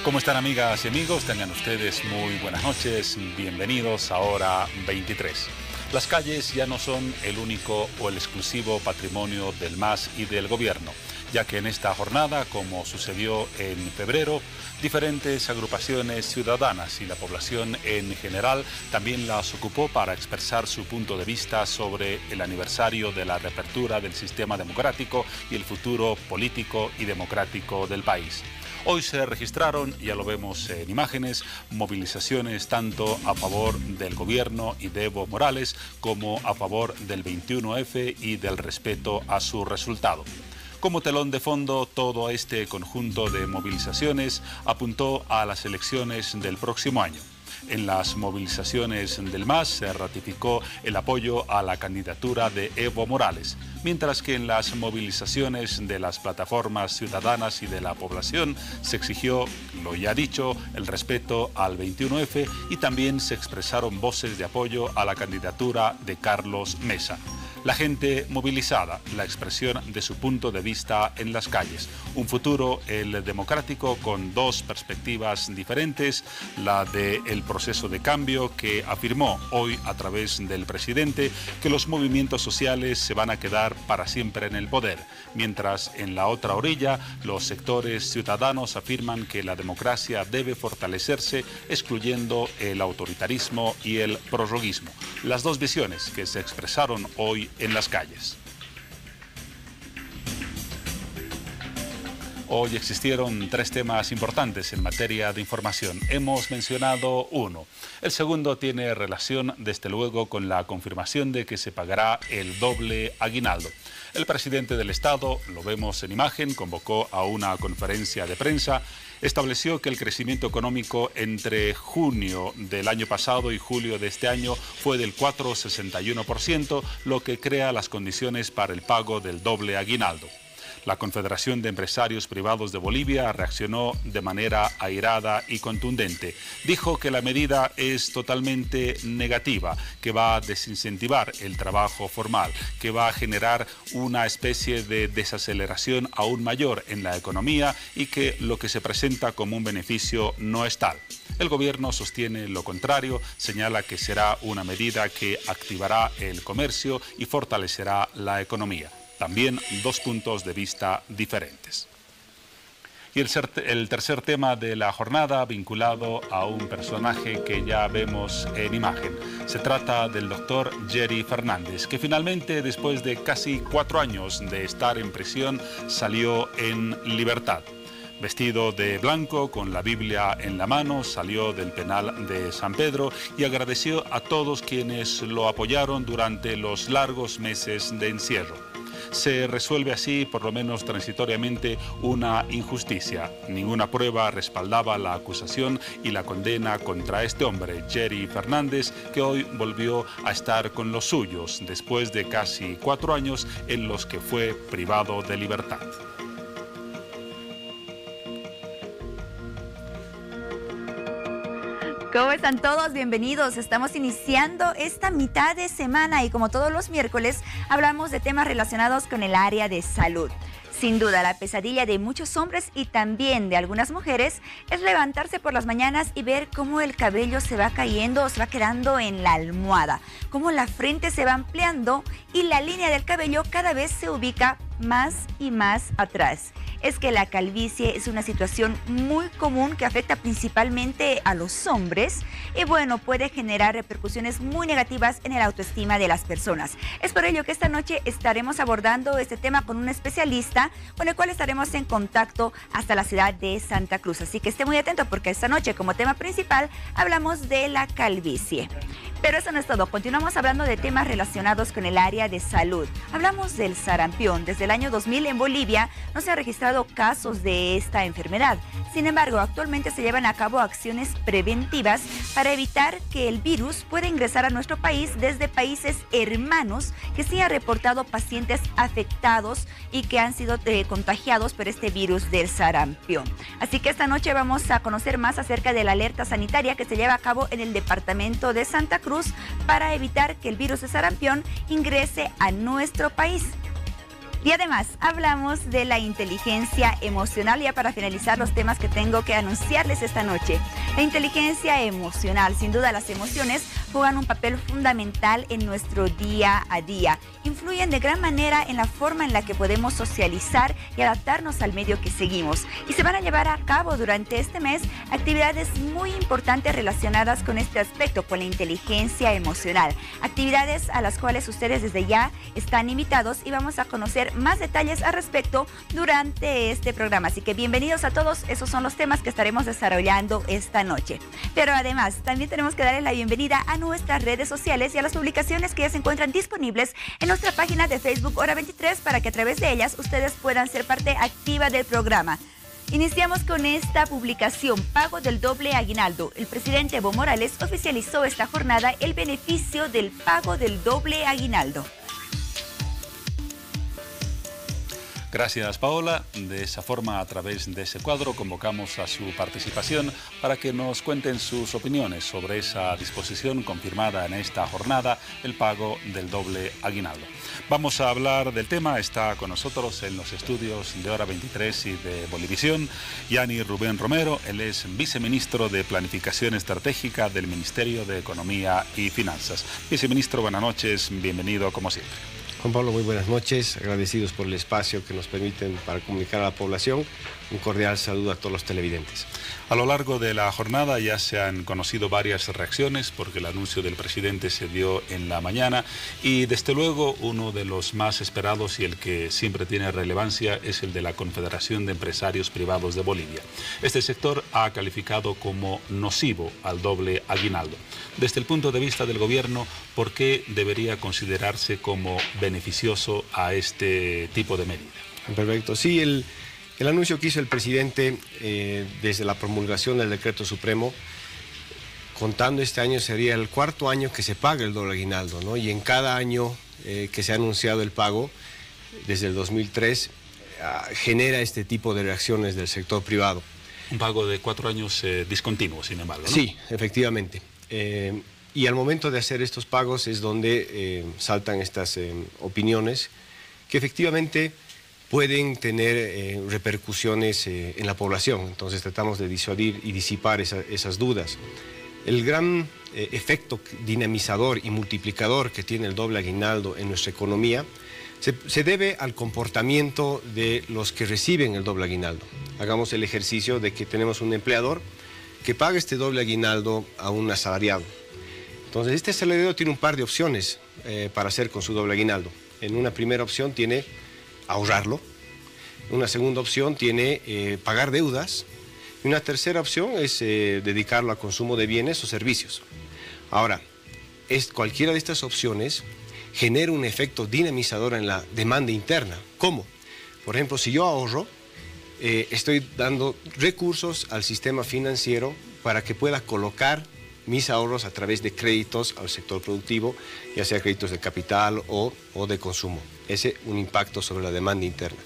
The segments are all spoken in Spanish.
¿Cómo están, amigas y amigos? Tengan ustedes muy buenas noches. Bienvenidos a Hora 23. Las calles ya no son el único o el exclusivo patrimonio del MAS y del gobierno, ya que en esta jornada, como sucedió en febrero, diferentes agrupaciones ciudadanas y la población en general también las ocupó para expresar su punto de vista sobre el aniversario de la reapertura del sistema democrático y el futuro político y democrático del país. Hoy se registraron, ya lo vemos en imágenes, movilizaciones tanto a favor del gobierno y de Evo Morales como a favor del 21F y del respeto a su resultado. Como telón de fondo, todo este conjunto de movilizaciones apuntó a las elecciones del próximo año. En las movilizaciones del MAS se ratificó el apoyo a la candidatura de Evo Morales, mientras que en las movilizaciones de las plataformas ciudadanas y de la población se exigió, lo ya dicho, el respeto al 21F y también se expresaron voces de apoyo a la candidatura de Carlos Mesa. La gente movilizada, la expresión de su punto de vista en las calles. Un futuro, el democrático, con dos perspectivas diferentes, la del proceso de cambio que afirmó hoy a través del presidente que los movimientos sociales se van a quedar para siempre en el poder, mientras en la otra orilla los sectores ciudadanos afirman que la democracia debe fortalecerse excluyendo el autoritarismo y el prorroguismo. Las dos visiones que se expresaron hoy en las calles. Hoy existieron tres temas importantes en materia de información. Hemos mencionado uno. El segundo tiene relación, desde luego, con la confirmación de que se pagará el doble aguinaldo. El presidente del Estado, lo vemos en imagen, convocó a una conferencia de prensa. Estableció que el crecimiento económico entre junio del año pasado y julio de este año fue del 4,61%, lo que crea las condiciones para el pago del doble aguinaldo. La Confederación de Empresarios Privados de Bolivia reaccionó de manera airada y contundente. Dijo que la medida es totalmente negativa, que va a desincentivar el trabajo formal, que va a generar una especie de desaceleración aún mayor en la economía y que lo que se presenta como un beneficio no es tal. El gobierno sostiene lo contrario, señala que será una medida que activará el comercio y fortalecerá la economía. También dos puntos de vista diferentes. Y el tercer tema de la jornada, vinculado a un personaje que ya vemos en imagen. Se trata del doctor Jerry Fernández, que finalmente, después de casi 4 años de estar en prisión, salió en libertad. Vestido de blanco, con la Biblia en la mano, salió del penal de San Pedro y agradeció a todos quienes lo apoyaron durante los largos meses de encierro. Se resuelve así, por lo menos transitoriamente, una injusticia. Ninguna prueba respaldaba la acusación y la condena contra este hombre, Jerry Fernández, que hoy volvió a estar con los suyos, después de casi 4 años en los que fue privado de libertad. ¿Cómo están todos? Bienvenidos. Estamos iniciando esta mitad de semana y como todos los miércoles hablamos de temas relacionados con el área de salud. Sin duda, la pesadilla de muchos hombres y también de algunas mujeres es levantarse por las mañanas y ver cómo el cabello se va cayendo o se va quedando en la almohada, cómo la frente se va ampliando y la línea del cabello cada vez se ubica más y más atrás. Es que la calvicie es una situación muy común que afecta principalmente a los hombres y bueno, puede generar repercusiones muy negativas en el autoestima de las personas. Es por ello que esta noche estaremos abordando este tema con un especialista con el cual estaremos en contacto hasta la ciudad de Santa Cruz. Así que esté muy atento porque esta noche como tema principal hablamos de la calvicie. Pero eso no es todo, continuamos hablando de temas relacionados con el área de salud. Hablamos del sarampión. Desde el año 2000 en Bolivia no se han registrado casos de esta enfermedad. Sin embargo, actualmente se llevan a cabo acciones preventivas para evitar que el virus pueda ingresar a nuestro país desde países hermanos que sí han reportado pacientes afectados y que han sido contagiados por este virus del sarampión. Así que esta noche vamos a conocer más acerca de la alerta sanitaria que se lleva a cabo en el departamento de Santa Cruz para evitar que el virus de sarampión ingrese a nuestro país. Y además hablamos de la inteligencia emocional, ya para finalizar los temas que tengo que anunciarles esta noche. La inteligencia emocional, sin duda las emociones juegan un papel fundamental en nuestro día a día. Influyen de gran manera en la forma en la que podemos socializar y adaptarnos al medio que seguimos. Y se van a llevar a cabo durante este mes actividades muy importantes relacionadas con este aspecto, con la inteligencia emocional. Actividades a las cuales ustedes desde ya están invitados y vamos a conocer más detalles al respecto durante este programa. Así que bienvenidos a todos, esos son los temas que estaremos desarrollando esta noche. Pero además, también tenemos que darle la bienvenida a nuestras redes sociales y a las publicaciones que ya se encuentran disponibles en nuestra página de Facebook Hora 23 para que a través de ellas ustedes puedan ser parte activa del programa. Iniciamos con esta publicación, pago del doble aguinaldo. El presidente Evo Morales oficializó esta jornada el beneficio del pago del doble aguinaldo. Gracias, Paola. De esa forma, a través de ese cuadro, convocamos a su participación para que nos cuenten sus opiniones sobre esa disposición confirmada en esta jornada, el pago del doble aguinaldo. Vamos a hablar del tema. Está con nosotros en los estudios de Hora 23 y de Bolivisión, Yanni Rubén Romero. Él es viceministro de Planificación Estratégica del Ministerio de Economía y Finanzas. Viceministro, buenas noches. Bienvenido, como siempre. Juan Pablo, muy buenas noches, agradecidos por el espacio que nos permiten para comunicar a la población. Un cordial saludo a todos los televidentes. A lo largo de la jornada ya se han conocido varias reacciones porque el anuncio del presidente se dio en la mañana y desde luego uno de los más esperados y el que siempre tiene relevancia es el de la Confederación de Empresarios Privados de Bolivia. Este sector ha calificado como nocivo al doble aguinaldo. Desde el punto de vista del gobierno, ¿por qué debería considerarse como beneficioso a este tipo de medida? Perfecto. Sí, el anuncio que hizo el presidente desde la promulgación del decreto supremo, contando este año, sería el cuarto año que se paga el doble aguinaldo, ¿no? Y en cada año que se ha anunciado el pago, desde el 2003, genera este tipo de reacciones del sector privado. Un pago de 4 años discontinuo, sin embargo, ¿no? Sí, efectivamente. Y al momento de hacer estos pagos es donde saltan estas opiniones que efectivamente pueden tener repercusiones en la población. Entonces tratamos de disuadir y disipar esas dudas. El gran efecto dinamizador y multiplicador que tiene el doble aguinaldo en nuestra economía se debe al comportamiento de los que reciben el doble aguinaldo. Hagamos el ejercicio de que tenemos un empleador que paga este doble aguinaldo a un asalariado. Entonces este asalariado tiene un par de opciones para hacer con su doble aguinaldo. En una primera opción tiene ahorrarlo, una segunda opción tiene pagar deudas y una tercera opción es dedicarlo a consumo de bienes o servicios. Ahora, cualquiera de estas opciones genera un efecto dinamizador en la demanda interna. ¿Cómo? Por ejemplo, si yo ahorro, estoy dando recursos al sistema financiero para que pueda colocar mis ahorros a través de créditos al sector productivo, ya sea créditos de capital o de consumo. Ese es un impacto sobre la demanda interna.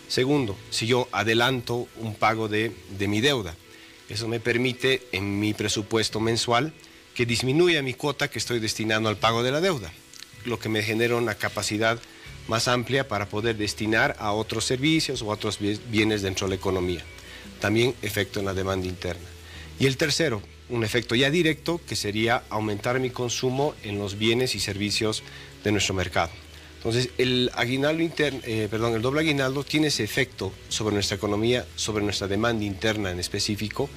Segundo, si yo adelanto un pago de mi deuda, eso me permite en mi presupuesto mensual que disminuya mi cuota que estoy destinando al pago de la deuda, lo que me genera una capacidad más amplia para poder destinar a otros servicios o a otros bienes dentro de la economía. También efecto en la demanda interna. Y el tercero, un efecto ya directo, que sería aumentar mi consumo en los bienes y servicios de nuestro mercado. Entonces, el doble aguinaldo tiene ese efecto sobre nuestra economía, sobre nuestra demanda interna en específico,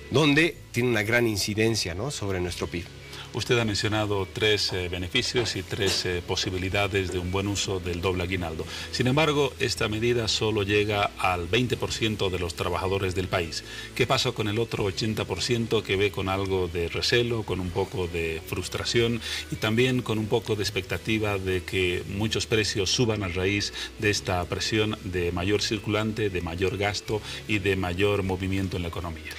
donde tiene una gran incidencia, ¿no?, sobre nuestro PIB. Usted ha mencionado 3 beneficios y 3 posibilidades de un buen uso del doble aguinaldo. Sin embargo, esta medida solo llega al 20% de los trabajadores del país. ¿Qué pasa con el otro 80% que ve con algo de recelo, con un poco de frustración y también con un poco de expectativa de que muchos precios suban a raíz de esta presión de mayor circulante, de mayor gasto y de mayor movimiento en la economía?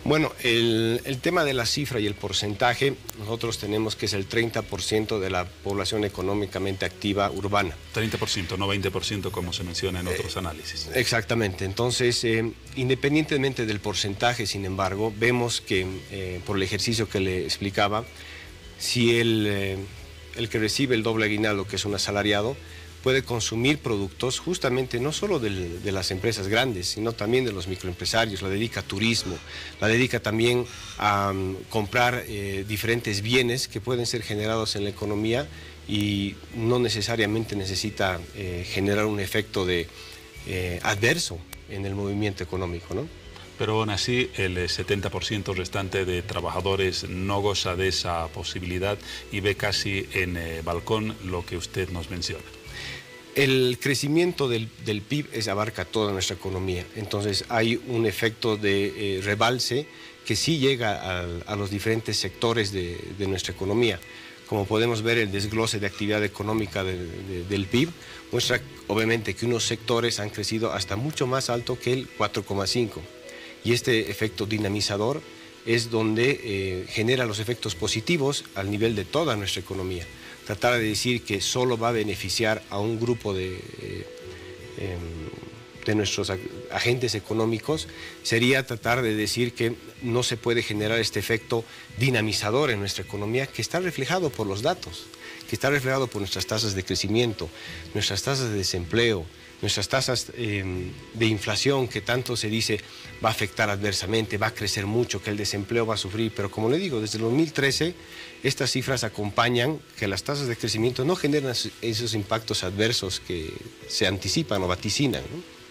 Bueno, el tema de la cifra y el porcentaje, nosotros tenemos que es el 30% de la población económicamente activa urbana. 30%, no 20% como se menciona en otros análisis. Exactamente. Entonces, independientemente del porcentaje, sin embargo, vemos que por el ejercicio que le explicaba, si el que recibe el doble aguinaldo, que es un asalariado, puede consumir productos justamente no solo de las empresas grandes, sino también de los microempresarios, la dedica a turismo, la dedica también a comprar diferentes bienes que pueden ser generados en la economía y no necesariamente necesita generar un efecto adverso en el movimiento económico, ¿no? Pero aún así el 70% restante de trabajadores no goza de esa posibilidad y ve casi en balcón lo que usted nos menciona. El crecimiento del PIB abarca toda nuestra economía, entonces hay un efecto de rebalse que sí llega a los diferentes sectores de nuestra economía. Como podemos ver, el desglose de actividad económica del PIB muestra obviamente que unos sectores han crecido hasta mucho más alto que el 4,5%. Y este efecto dinamizador es donde genera los efectos positivos al nivel de toda nuestra economía. Tratar de decir que solo va a beneficiar a un grupo de nuestros agentes económicos sería tratar de decir que no se puede generar este efecto dinamizador en nuestra economía que está reflejado por los datos, que está reflejado por nuestras tasas de crecimiento, nuestras tasas de desempleo, nuestras tasas de inflación que tanto se dice va a afectar adversamente, va a crecer mucho, que el desempleo va a sufrir, pero como le digo, desde el 2013 estas cifras acompañan que las tasas de crecimiento no generan esos impactos adversos que se anticipan o vaticinan, ¿no?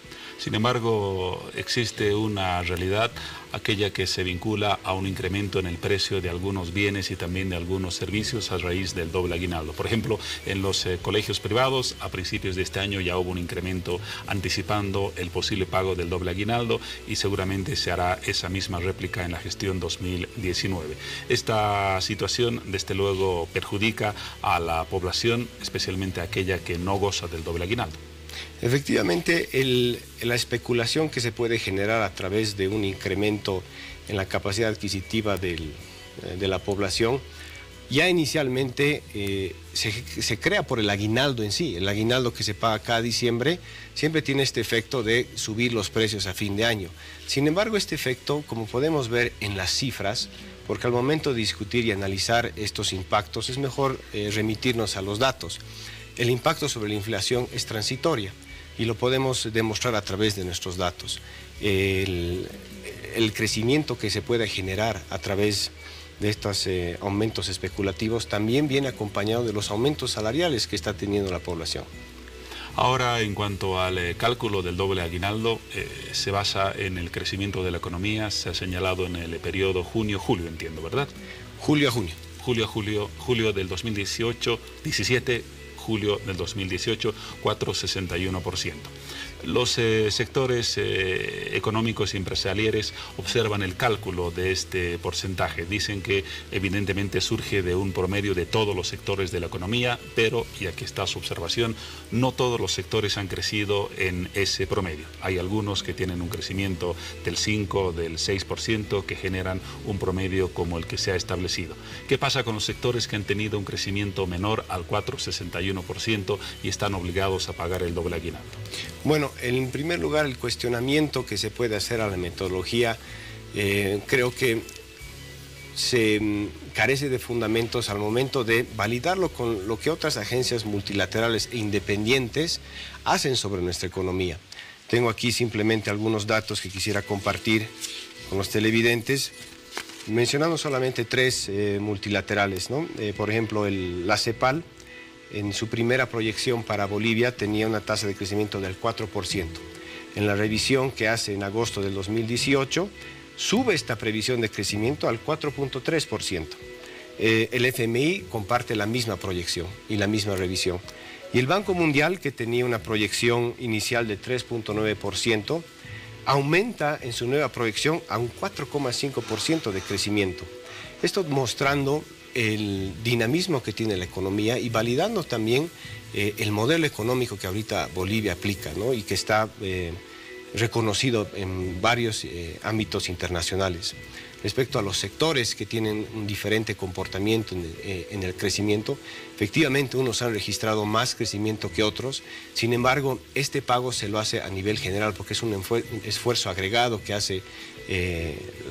Sin embargo, existe una realidad, aquella que se vincula a un incremento en el precio de algunos bienes y también de algunos servicios a raíz del doble aguinaldo. Por ejemplo, en los colegios privados, a principios de este año ya hubo un incremento anticipando el posible pago del doble aguinaldo y seguramente se hará esa misma réplica en la gestión 2019. Esta situación, desde luego, perjudica a la población, especialmente a aquella que no goza del doble aguinaldo. Efectivamente, la especulación que se puede generar a través de un incremento en la capacidad adquisitiva de la población, ya inicialmente se crea por el aguinaldo en sí. El aguinaldo que se paga cada diciembre siempre tiene este efecto de subir los precios a fin de año. Sin embargo, este efecto, como podemos ver en las cifras, porque al momento de discutir y analizar estos impactos es mejor remitirnos a los datos. El impacto sobre la inflación es transitoria y lo podemos demostrar a través de nuestros datos. El crecimiento que se puede generar a través de estos aumentos especulativos también viene acompañado de los aumentos salariales que está teniendo la población. Ahora, en cuanto al cálculo del doble aguinaldo, se basa en el crecimiento de la economía, se ha señalado en el periodo junio-julio, entiendo, ¿verdad? Julio a junio. Julio del 2018, 17, julio del 2018, 4,61%. Los sectores económicos y empresariales observan el cálculo de este porcentaje. Dicen que evidentemente surge de un promedio de todos los sectores de la economía, pero, y aquí está su observación, no todos los sectores han crecido en ese promedio. Hay algunos que tienen un crecimiento del 5, del 6%, que generan un promedio como el que se ha establecido. ¿Qué pasa con los sectores que han tenido un crecimiento menor al 4,61% y están obligados a pagar el doble aguinaldo? Bueno, en primer lugar, el cuestionamiento que se puede hacer a la metodología creo que se carece de fundamentos al momento de validarlo con lo que otras agencias multilaterales e independientes hacen sobre nuestra economía. Tengo aquí simplemente algunos datos que quisiera compartir con los televidentes, mencionando solamente tres multilaterales, ¿no? Por ejemplo, la CEPAL, en su primera proyección para Bolivia tenía una tasa de crecimiento del 4%. En la revisión que hace en agosto del 2018, sube esta previsión de crecimiento al 4,3%. El FMI comparte la misma proyección y la misma revisión. Y el Banco Mundial, que tenía una proyección inicial de 3,9%, aumenta en su nueva proyección a un 4,5% de crecimiento. Esto mostrando el dinamismo que tiene la economía y validando también el modelo económico que ahorita Bolivia aplica, ¿no? Y que está reconocido en varios ámbitos internacionales. respecto a los sectores que tienen un diferente comportamiento en el crecimiento. Efectivamente, unos han registrado más crecimiento que otros. Sin embargo, este pago se lo hace a nivel general porque es un esfuerzo agregado que hace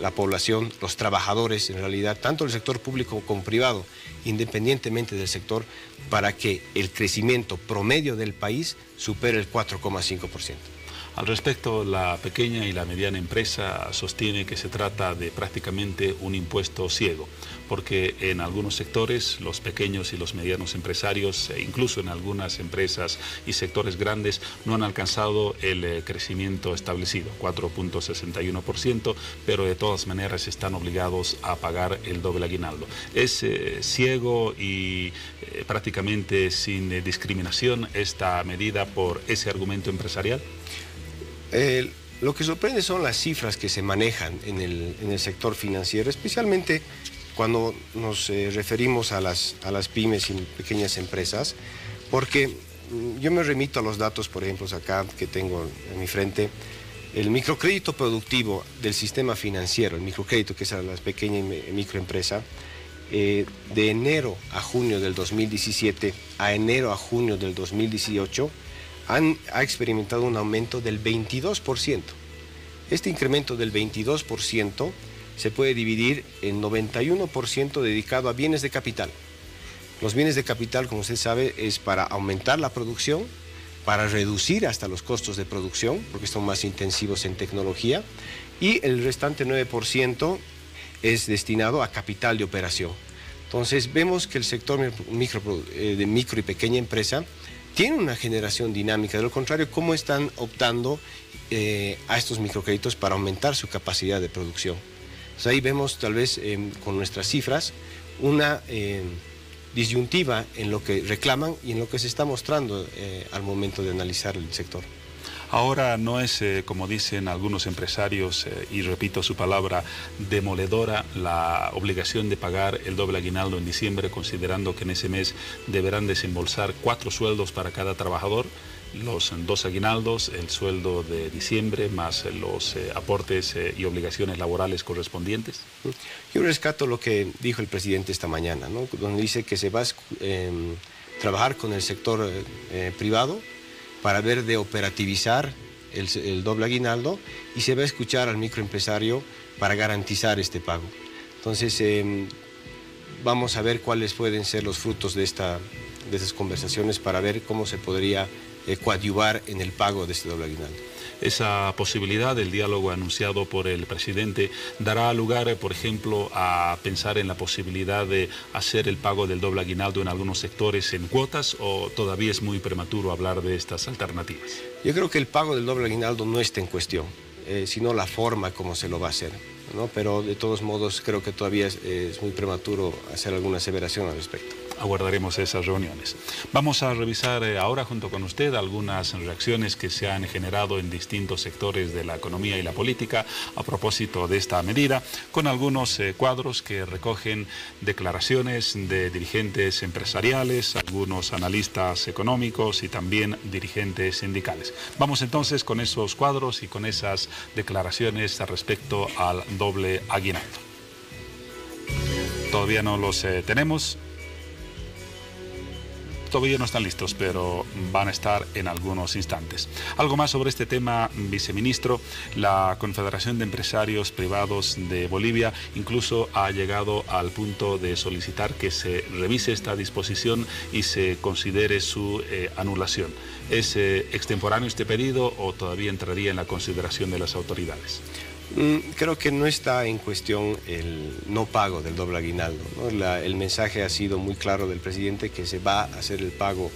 la población, los trabajadores en realidad, tanto el sector público como privado, independientemente del sector, para que el crecimiento promedio del país supere el 4,5%. Al respecto, la pequeña y la mediana empresa sostiene que se trata de prácticamente un impuesto ciego, porque en algunos sectores los pequeños y los medianos empresarios, e incluso en algunas empresas y sectores grandes, no han alcanzado el crecimiento establecido, 4,61%, pero de todas maneras están obligados a pagar el doble aguinaldo. ¿Es ciego y prácticamente sin discriminación esta medida por ese argumento empresarial? Lo que sorprende son las cifras que se manejan en el sector financiero, especialmente cuando nos referimos a las pymes y pequeñas empresas, porque yo me remito a los datos, por ejemplo, acá que tengo en mi frente, el microcrédito productivo del sistema financiero, el microcrédito que es a las pequeñas y microempresas, de enero a junio del 2017 a enero a junio del 2018, ha experimentado un aumento del 22%. Este incremento del 22% se puede dividir en 91% dedicado a bienes de capital. Los bienes de capital, como usted sabe, es para aumentar la producción, para reducir hasta los costos de producción, porque son más intensivos en tecnología, y el restante 9% es destinado a capital de operación. Entonces vemos que el sector de micro y pequeña empresa tiene una generación dinámica. De lo contrario, ¿cómo están optando a estos microcréditos para aumentar su capacidad de producción? Entonces ahí vemos tal vez con nuestras cifras una disyuntiva en lo que reclaman y en lo que se está mostrando al momento de analizar el sector. Ahora no es, como dicen algunos empresarios, y repito su palabra, demoledora la obligación de pagar el doble aguinaldo en diciembre, considerando que en ese mes deberán desembolsar 4 sueldos para cada trabajador, los 2 aguinaldos, el sueldo de diciembre, más los aportes y obligaciones laborales correspondientes. Yo rescato lo que dijo el presidente esta mañana, ¿no? Donde dice que se va a trabajar con el sector privado para ver de operativizar el doble aguinaldo y se va a escuchar al microempresario para garantizar este pago. Entonces, vamos a ver cuáles pueden ser los frutos de esas conversaciones para ver cómo se podría coadyuvar en el pago de este doble aguinaldo. Esa posibilidad del diálogo anunciado por el presidente dará lugar, por ejemplo, a pensar en la posibilidad de hacer el pago del doble aguinaldo en algunos sectores en cuotas, o todavía es muy prematuro hablar de estas alternativas. Yo creo que el pago del doble aguinaldo no está en cuestión, sino la forma como se lo va a hacer, ¿no? Pero de todos modos creo que todavía es muy prematuro hacer alguna aseveración al respecto. Aguardaremos esas reuniones. Vamos a revisar ahora junto con usted algunas reacciones que se han generado en distintos sectores de la economía y la política a propósito de esta medida, con algunos cuadros que recogen declaraciones de dirigentes empresariales, algunos analistas económicos y también dirigentes sindicales. Vamos entonces con esos cuadros y con esas declaraciones respecto al doble aguinaldo. Todavía no los tenemos. Todavía no están listos, pero van a estar en algunos instantes. Algo más sobre este tema, viceministro. La Confederación de Empresarios Privados de Bolivia incluso ha llegado al punto de solicitar que se revise esta disposición y se considere su anulación. ¿Es extemporáneo este pedido o todavía entraría en la consideración de las autoridades? Creo que no está en cuestión el no pago del doble aguinaldo, ¿no? El mensaje ha sido muy claro del presidente que se va a hacer el pago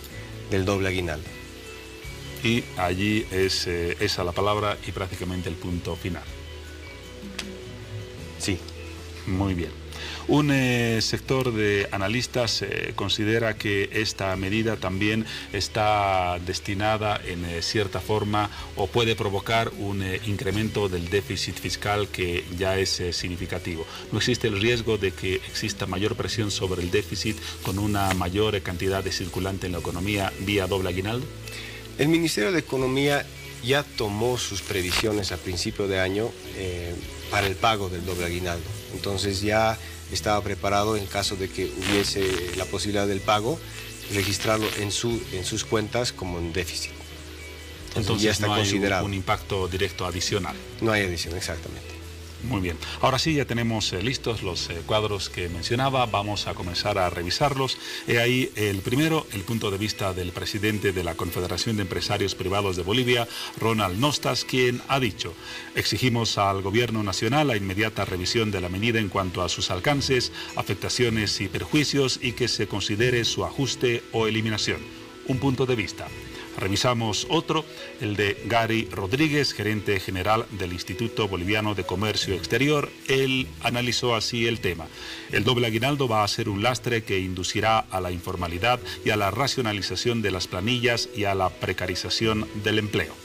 del doble aguinaldo. Y allí es esa la palabra y prácticamente el punto final. Sí. Muy bien. Un sector de analistas considera que esta medida también está destinada en cierta forma o puede provocar un incremento del déficit fiscal que ya es significativo. ¿No existe el riesgo de que exista mayor presión sobre el déficit con una mayor cantidad de circulante en la economía vía doble aguinaldo? El Ministerio de Economía ya tomó sus previsiones a principio de año para el pago del doble aguinaldo. Entonces ya estaba preparado en caso de que hubiese la posibilidad del pago, registrarlo en sus cuentas como en déficit. Entonces ya está no considerado. Hay un impacto directo adicional. No hay adición, exactamente. Muy bien. Ahora sí, ya tenemos listos los cuadros que mencionaba. Vamos a comenzar a revisarlos. He ahí el primero, el punto de vista del presidente de la Confederación de Empresarios Privados de Bolivia, Ronald Nostas, quien ha dicho: exigimos al gobierno nacional la inmediata revisión de la medida en cuanto a sus alcances, afectaciones y perjuicios, y que se considere su ajuste o eliminación. Un punto de vista. Revisamos otro, el de Gary Rodríguez, gerente general del Instituto Boliviano de Comercio Exterior. Él analizó así el tema. El doble aguinaldo va a ser un lastre que inducirá a la informalidad y a la racionalización de las planillas y a la precarización del empleo.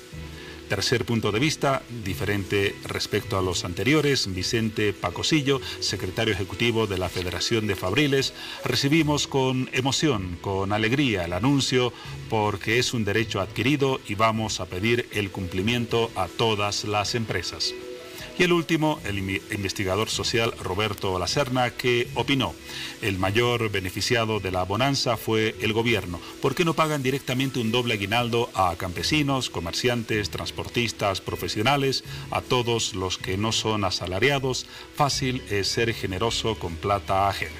Tercer punto de vista, diferente respecto a los anteriores, Vicente Pacosillo, secretario ejecutivo de la Federación de Fabriles. Recibimos con emoción, con alegría el anuncio, porque es un derecho adquirido y vamos a pedir el cumplimiento a todas las empresas. Y el último, el investigador social Roberto Lacerna, que opinó: el mayor beneficiado de la bonanza fue el gobierno. ¿Por qué no pagan directamente un doble aguinaldo a campesinos, comerciantes, transportistas, profesionales, a todos los que no son asalariados? Fácil es ser generoso con plata ajena.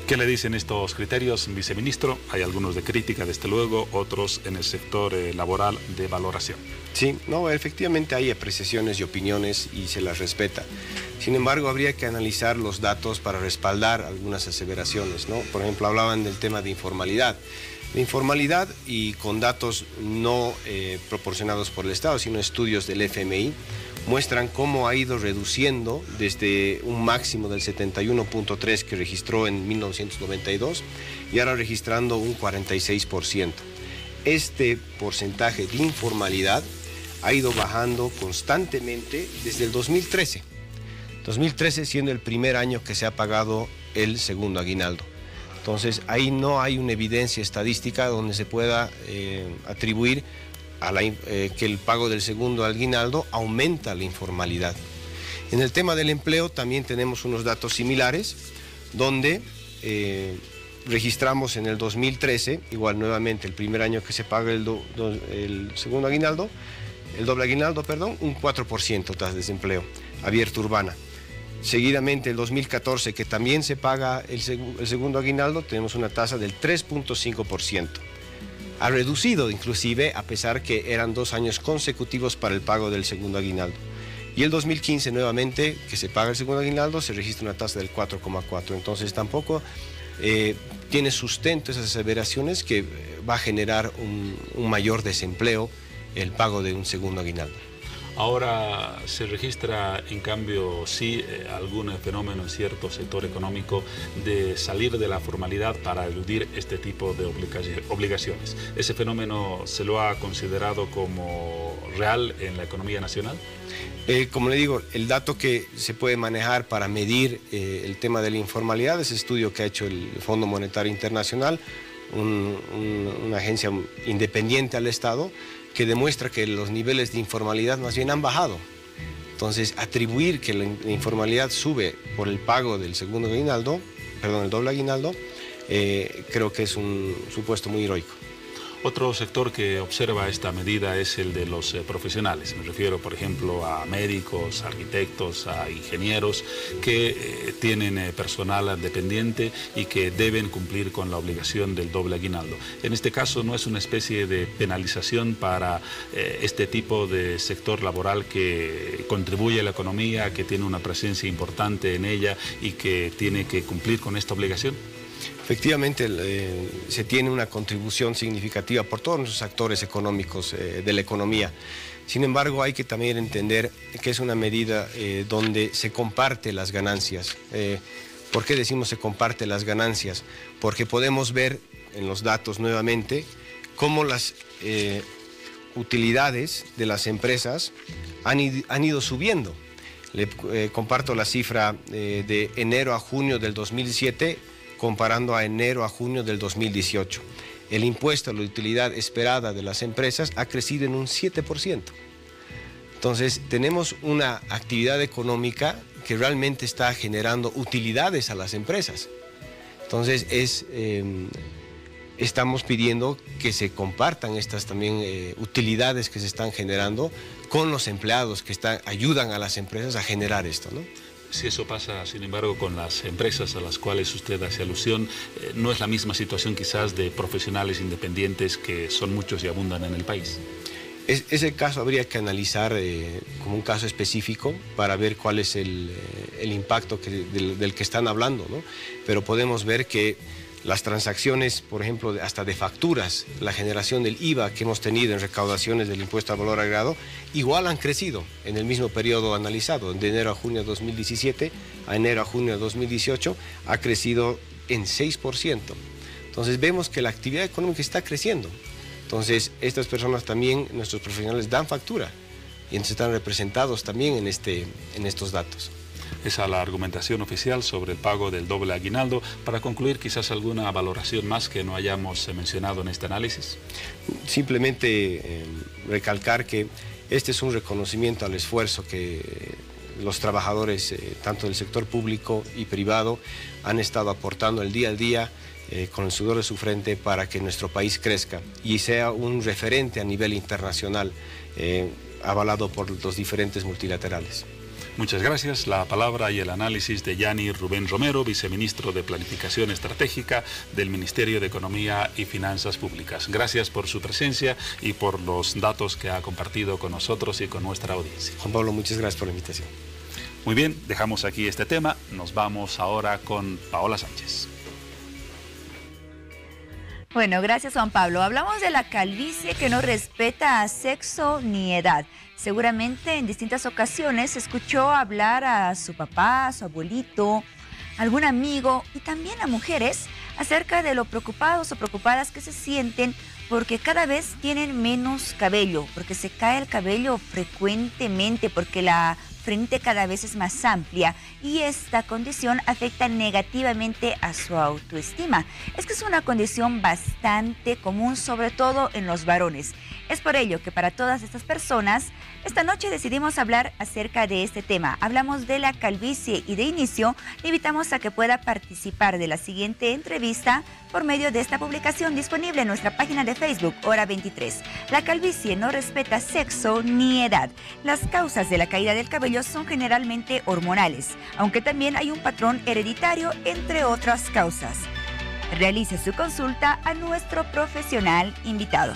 ¿Qué le dicen estos criterios, viceministro? Hay algunos de crítica, desde luego, otros en el sector laboral de valoración. Sí, no, efectivamente hay apreciaciones y opiniones y se las respeta. Sin embargo, habría que analizar los datos para respaldar algunas aseveraciones, ¿no? Por ejemplo, hablaban del tema de informalidad. La informalidad, y con datos no proporcionados por el Estado, sino estudios del FMI, muestran cómo ha ido reduciendo desde un máximo del 71.3 que registró en 1992 y ahora registrando un 46%. Este porcentaje de informalidad ha ido bajando constantemente desde el 2013. 2013 siendo el primer año que se ha pagado el segundo aguinaldo. Entonces ahí no hay una evidencia estadística donde se pueda atribuir que el pago del segundo aguinaldo aumenta la informalidad. En el tema del empleo también tenemos unos datos similares, donde registramos en el 2013, igual nuevamente el primer año que se paga el segundo aguinaldo, el doble aguinaldo, perdón, un 4% tasa de desempleo abierta urbana. Seguidamente el 2014, que también se paga el segundo aguinaldo, tenemos una tasa del 3.5%. Ha reducido inclusive, a pesar que eran 2 años consecutivos para el pago del segundo aguinaldo. Y el 2015 nuevamente, que se paga el segundo aguinaldo, se registra una tasa del 4,4%. Entonces tampoco tiene sustento esas aseveraciones que va a generar un mayor desempleo el pago de un segundo aguinaldo. Ahora se registra, en cambio, sí, algún fenómeno en cierto sector económico de salir de la formalidad para eludir este tipo de obligaciones. ¿Ese fenómeno se lo ha considerado como real en la economía nacional? Como le digo, el dato que se puede manejar para medir el tema de la informalidad es el estudio que ha hecho el Fondo Monetario Internacional, una agencia independiente al Estado, que demuestra que los niveles de informalidad más bien han bajado. Entonces, atribuir que la informalidad sube por el pago del segundo aguinaldo, perdón, el doble aguinaldo, creo que es un supuesto muy heroico. Otro sector que observa esta medida es el de los profesionales. Me refiero, por ejemplo, a médicos, arquitectos, a ingenieros que tienen personal dependiente y que deben cumplir con la obligación del doble aguinaldo. En este caso, ¿no es una especie de penalización para este tipo de sector laboral que contribuye a la economía, que tiene una presencia importante en ella y que tiene que cumplir con esta obligación? Efectivamente, se tiene una contribución significativa por todos los actores económicos de la economía. Sin embargo, hay que también entender que es una medida donde se comparte las ganancias. ¿Por qué decimos se comparte las ganancias? Porque podemos ver en los datos nuevamente cómo las utilidades de las empresas han ido subiendo. Le comparto la cifra de enero a junio del 2007, comparando a enero a junio del 2018. el impuesto a la utilidad esperada de las empresas ha crecido en un 7%. Entonces, tenemos una actividad económica que realmente está generando utilidades a las empresas. Entonces, estamos pidiendo que se compartan estas también utilidades que se están generando con los empleados que ayudan a las empresas a generar esto, ¿no? Si eso pasa, sin embargo, con las empresas a las cuales usted hace alusión, no es la misma situación quizás de profesionales independientes que son muchos y abundan en el país. Ese caso habría que analizar como un caso específico para ver cuál es el impacto del que están hablando, ¿no? Pero podemos ver que las transacciones, por ejemplo, hasta de facturas, la generación del IVA que hemos tenido en recaudaciones del impuesto al valor agregado, igual han crecido en el mismo periodo analizado, de enero a junio de 2017 a enero a junio de 2018, ha crecido en 6%. Entonces vemos que la actividad económica está creciendo. Entonces, estas personas también, nuestros profesionales, dan factura y entonces están representados también en estos datos. Esa es la argumentación oficial sobre el pago del doble aguinaldo. Para concluir, quizás alguna valoración más que no hayamos mencionado en este análisis. Simplemente recalcar que este es un reconocimiento al esfuerzo que los trabajadores, tanto del sector público y privado, han estado aportando el día al día, con el sudor de su frente, para que nuestro país crezca y sea un referente a nivel internacional, avalado por los diferentes multilaterales. Muchas gracias. La palabra y el análisis de Yanni Rubén Romero, viceministro de Planificación Estratégica del Ministerio de Economía y Finanzas Públicas. Gracias por su presencia y por los datos que ha compartido con nosotros y con nuestra audiencia. Juan Pablo, muchas gracias por la invitación. Muy bien, dejamos aquí este tema. Nos vamos ahora con Paola Sánchez. Bueno, gracias Juan Pablo. Hablamos de la calvicie que no respeta a sexo ni edad. Seguramente en distintas ocasiones escuchó hablar a su papá, a su abuelito, a algún amigo y también a mujeres acerca de lo preocupados o preocupadas que se sienten porque cada vez tienen menos cabello, porque se cae el cabello frecuentemente, porque la frente cada vez es más amplia y esta condición afecta negativamente a su autoestima. Es que es una condición bastante común, sobre todo en los varones. Es por ello que para todas estas personas, esta noche decidimos hablar acerca de este tema. Hablamos de la calvicie y de inicio le invitamos a que pueda participar de la siguiente entrevista por medio de esta publicación disponible en nuestra página de Facebook, Hora 23. La calvicie no respeta sexo ni edad. Las causas de la caída del cabello son generalmente hormonales, aunque también hay un patrón hereditario, entre otras causas. Realice su consulta a nuestro profesional invitado.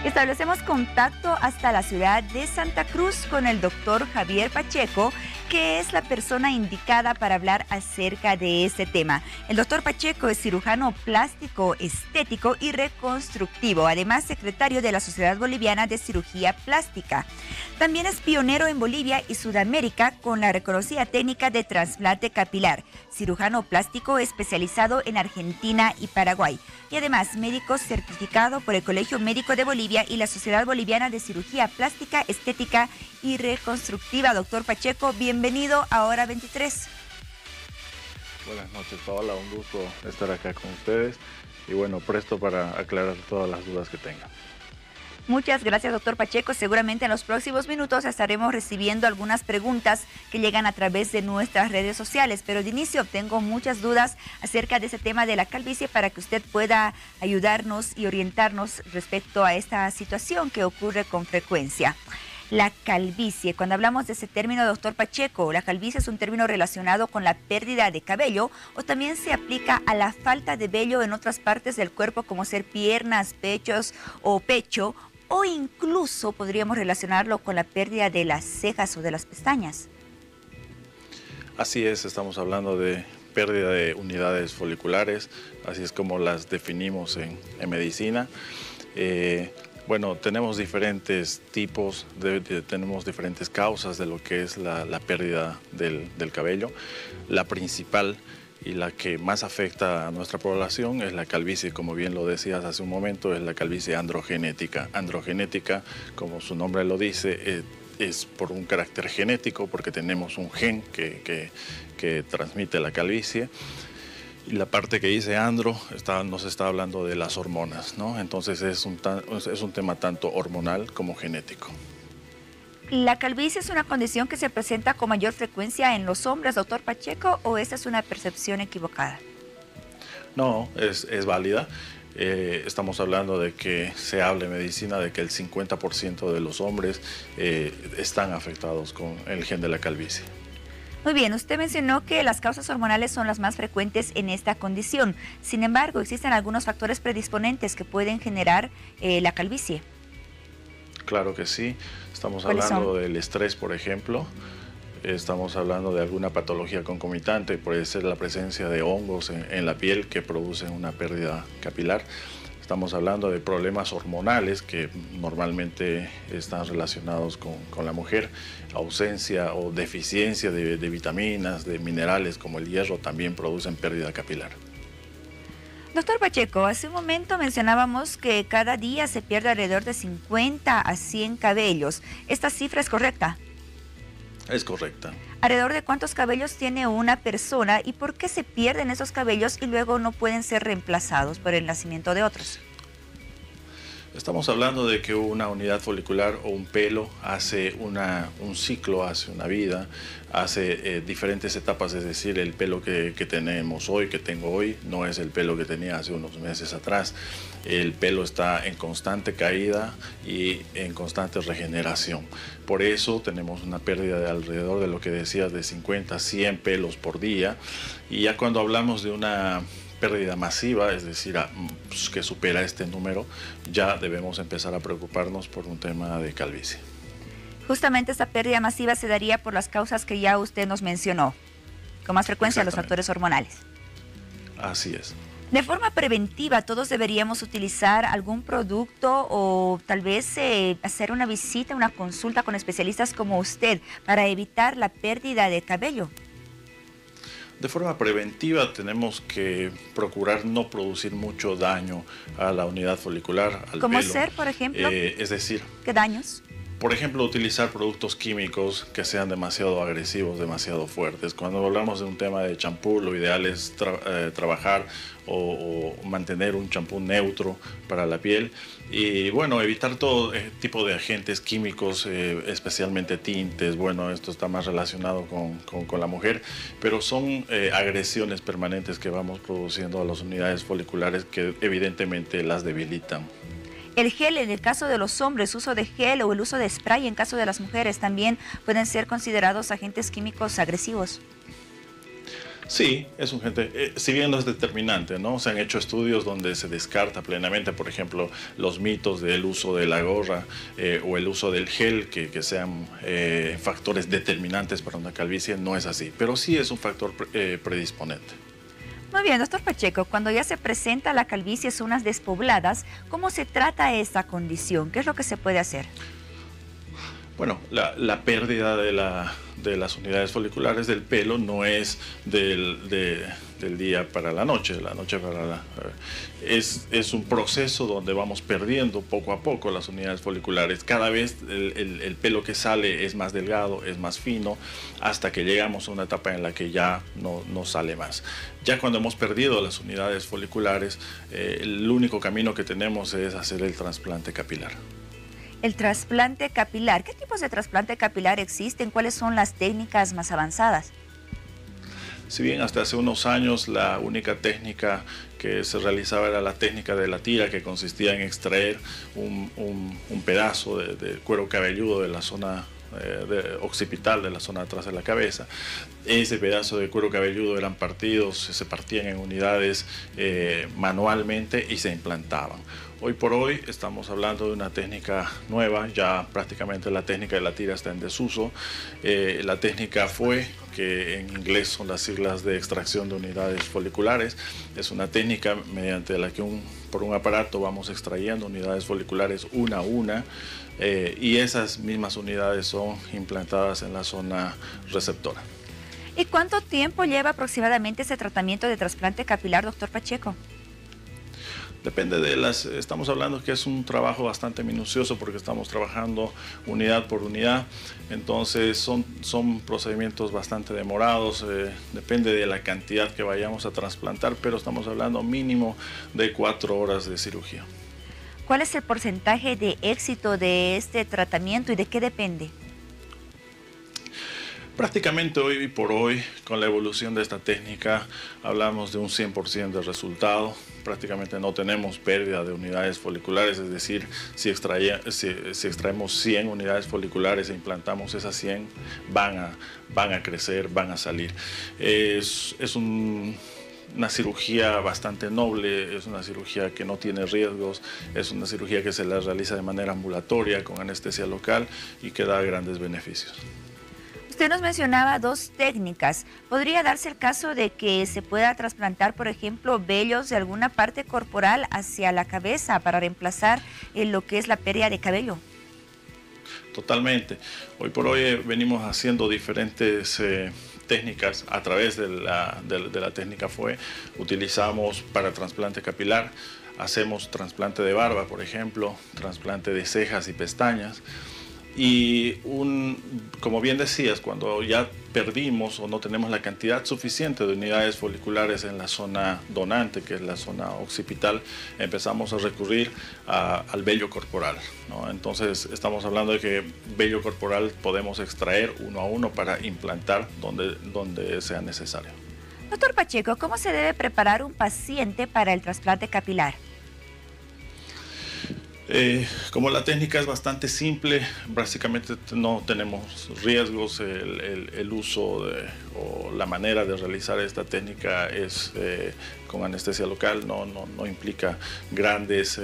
Establecemos contacto hasta la ciudad de Santa Cruz con el doctor Javier Pacheco, que es la persona indicada para hablar acerca de este tema. El doctor Pacheco es cirujano plástico, estético y reconstructivo, además secretario de la Sociedad Boliviana de Cirugía Plástica. También es pionero en Bolivia y Sudamérica con la reconocida técnica de trasplante capilar, cirujano plástico especializado en Argentina y Paraguay, y además médico certificado por el Colegio Médico de Bolivia y la Sociedad Boliviana de Cirugía Plástica, Estética y Reconstructiva. Doctor Pacheco, bienvenido a Hora 23. Buenas noches, Paola, un gusto estar acá con ustedes y bueno, presto para aclarar todas las dudas que tengan. Muchas gracias, doctor Pacheco. Seguramente en los próximos minutos estaremos recibiendo algunas preguntas que llegan a través de nuestras redes sociales, pero de inicio tengo muchas dudas acerca de ese tema de la calvicie para que usted pueda ayudarnos y orientarnos respecto a esta situación que ocurre con frecuencia. La calvicie, cuando hablamos de ese término, doctor Pacheco, ¿la calvicie es un término relacionado con la pérdida de cabello o también se aplica a la falta de vello en otras partes del cuerpo como ser piernas, pechos o pecho, o incluso podríamos relacionarlo con la pérdida de las cejas o de las pestañas? Así es, estamos hablando de pérdida de unidades foliculares, así es como las definimos en medicina. Bueno, tenemos diferentes tipos, tenemos diferentes causas de lo que es la pérdida del cabello. La principal y la que más afecta a nuestra población es la calvicie, como bien lo decías hace un momento, es la calvicie androgenética. Androgenética, como su nombre lo dice, es por un carácter genético, porque tenemos un gen que transmite la calvicie. Y la parte que dice Andro nos está hablando de las hormonas, ¿no? Entonces es un tema tanto hormonal como genético. ¿La calvicie es una condición que se presenta con mayor frecuencia en los hombres, doctor Pacheco, o esta es una percepción equivocada? No, es válida. Estamos hablando de que se habla en medicina de que el 50% de los hombres están afectados con el gen de la calvicie. Muy bien, usted mencionó que las causas hormonales son las más frecuentes en esta condición. Sin embargo, existen algunos factores predisponentes que pueden generar la calvicie. Claro que sí. Estamos hablando del estrés, por ejemplo. Estamos hablando de alguna patología concomitante, puede ser la presencia de hongos en la piel que producen una pérdida capilar. Estamos hablando de problemas hormonales que normalmente están relacionados con la mujer. Ausencia o deficiencia de vitaminas, de minerales como el hierro también producen pérdida capilar. Doctor Pacheco, hace un momento mencionábamos que cada día se pierde alrededor de 50 a 100 cabellos. ¿Esta cifra es correcta? Es correcta. ¿Alrededor de cuántos cabellos tiene una persona y por qué se pierden esos cabellos y luego no pueden ser reemplazados por el nacimiento de otros? Estamos hablando de que una unidad folicular o un pelo hace un ciclo, hace una vida, hace diferentes etapas, es decir, el pelo que tenemos hoy, que tengo hoy, no es el pelo que tenía hace unos meses atrás. El pelo está en constante caída y en constante regeneración. Por eso tenemos una pérdida de alrededor de lo que decías, de 50 a 100 pelos por día. Y ya cuando hablamos de una pérdida masiva, es decir, que supera este número, ya debemos empezar a preocuparnos por un tema de calvicie. Justamente esta pérdida masiva se daría por las causas que ya usted nos mencionó, con más frecuencia los factores hormonales. Así es. De forma preventiva, todos deberíamos utilizar algún producto o tal vez hacer una visita, una consulta con especialistas como usted para evitar la pérdida de cabello. De forma preventiva tenemos que procurar no producir mucho daño a la unidad folicular, al pelo. ¿Cómo ser, por ejemplo? Es decir, ¿qué daños? Por ejemplo, utilizar productos químicos que sean demasiado agresivos, demasiado fuertes. Cuando hablamos de un tema de champú, lo ideal es trabajar o mantener un champú neutro para la piel. Y bueno, evitar todo tipo de agentes químicos, especialmente tintes. Bueno, esto está más relacionado con la mujer, pero son agresiones permanentes que vamos produciendo a las unidades foliculares que evidentemente las debilitan. El gel, en el caso de los hombres, uso de gel o el uso de spray en caso de las mujeres también pueden ser considerados agentes químicos agresivos. Sí, es un agente, si bien no es determinante, ¿no? Se han hecho estudios donde se descarta plenamente, por ejemplo, los mitos del uso de la gorra o el uso del gel, que sean factores determinantes para una calvicie, no es así, pero sí es un factor predisponente. Muy bien, doctor Pacheco, cuando ya se presenta la calvicie, zonas despobladas, ¿cómo se trata esta condición? ¿Qué es lo que se puede hacer? Bueno, la pérdida de las unidades foliculares del pelo no es del día para la noche, es un proceso donde vamos perdiendo poco a poco las unidades foliculares. Cada vez el pelo que sale es más delgado, es más fino, hasta que llegamos a una etapa en la que ya no sale más. Ya cuando hemos perdido las unidades foliculares, el único camino que tenemos es hacer el trasplante capilar. El trasplante capilar. ¿Qué tipos de trasplante capilar existen? ¿Cuáles son las técnicas más avanzadas? Si bien hasta hace unos años la única técnica que se realizaba era la técnica de la tira, que consistía en extraer un pedazo de cuero cabelludo de la zona occipital, de la zona atrás de la cabeza. Ese pedazo de cuero cabelludo eran partidos, se partían en unidades manualmente y se implantaban. Hoy por hoy estamos hablando de una técnica nueva, ya prácticamente la técnica de la tira está en desuso. La técnica FUE, que en inglés son las siglas de extracción de unidades foliculares, es una técnica mediante la que por un aparato vamos extrayendo unidades foliculares una a una, y esas mismas unidades son implantadas en la zona receptora. ¿Y cuánto tiempo lleva aproximadamente ese tratamiento de trasplante capilar, doctor Pacheco? Depende de estamos hablando que es un trabajo bastante minucioso porque estamos trabajando unidad por unidad, entonces son procedimientos bastante demorados, depende de la cantidad que vayamos a trasplantar, pero estamos hablando mínimo de 4 horas de cirugía. ¿Cuál es el porcentaje de éxito de este tratamiento y de qué depende? Prácticamente hoy por hoy, con la evolución de esta técnica, hablamos de un 100% de resultado. Prácticamente no tenemos pérdida de unidades foliculares, es decir, si extraemos 100 unidades foliculares e implantamos esas 100, van a crecer, van a salir. Es una cirugía bastante noble, es una cirugía que no tiene riesgos, es una cirugía que se la realiza de manera ambulatoria, con anestesia local y que da grandes beneficios. Usted nos mencionaba 2 técnicas. ¿Podría darse el caso de que se pueda trasplantar, por ejemplo, vellos de alguna parte corporal hacia la cabeza para reemplazar lo que es la pérdida de cabello? Totalmente. Hoy por hoy venimos haciendo diferentes técnicas a través de la técnica FUE. Utilizamos para trasplante capilar, hacemos trasplante de barba, por ejemplo, trasplante de cejas y pestañas. Y como bien decías, cuando ya perdimos o no tenemos la cantidad suficiente de unidades foliculares en la zona donante, que es la zona occipital, empezamos a recurrir al vello corporal, ¿no? Entonces estamos hablando de que vello corporal podemos extraer uno a uno para implantar donde sea necesario. Doctor Pacheco, ¿cómo se debe preparar un paciente para el trasplante capilar? Como la técnica es bastante simple, básicamente no tenemos riesgos, el uso o la manera de realizar esta técnica es con anestesia local, no implica grandes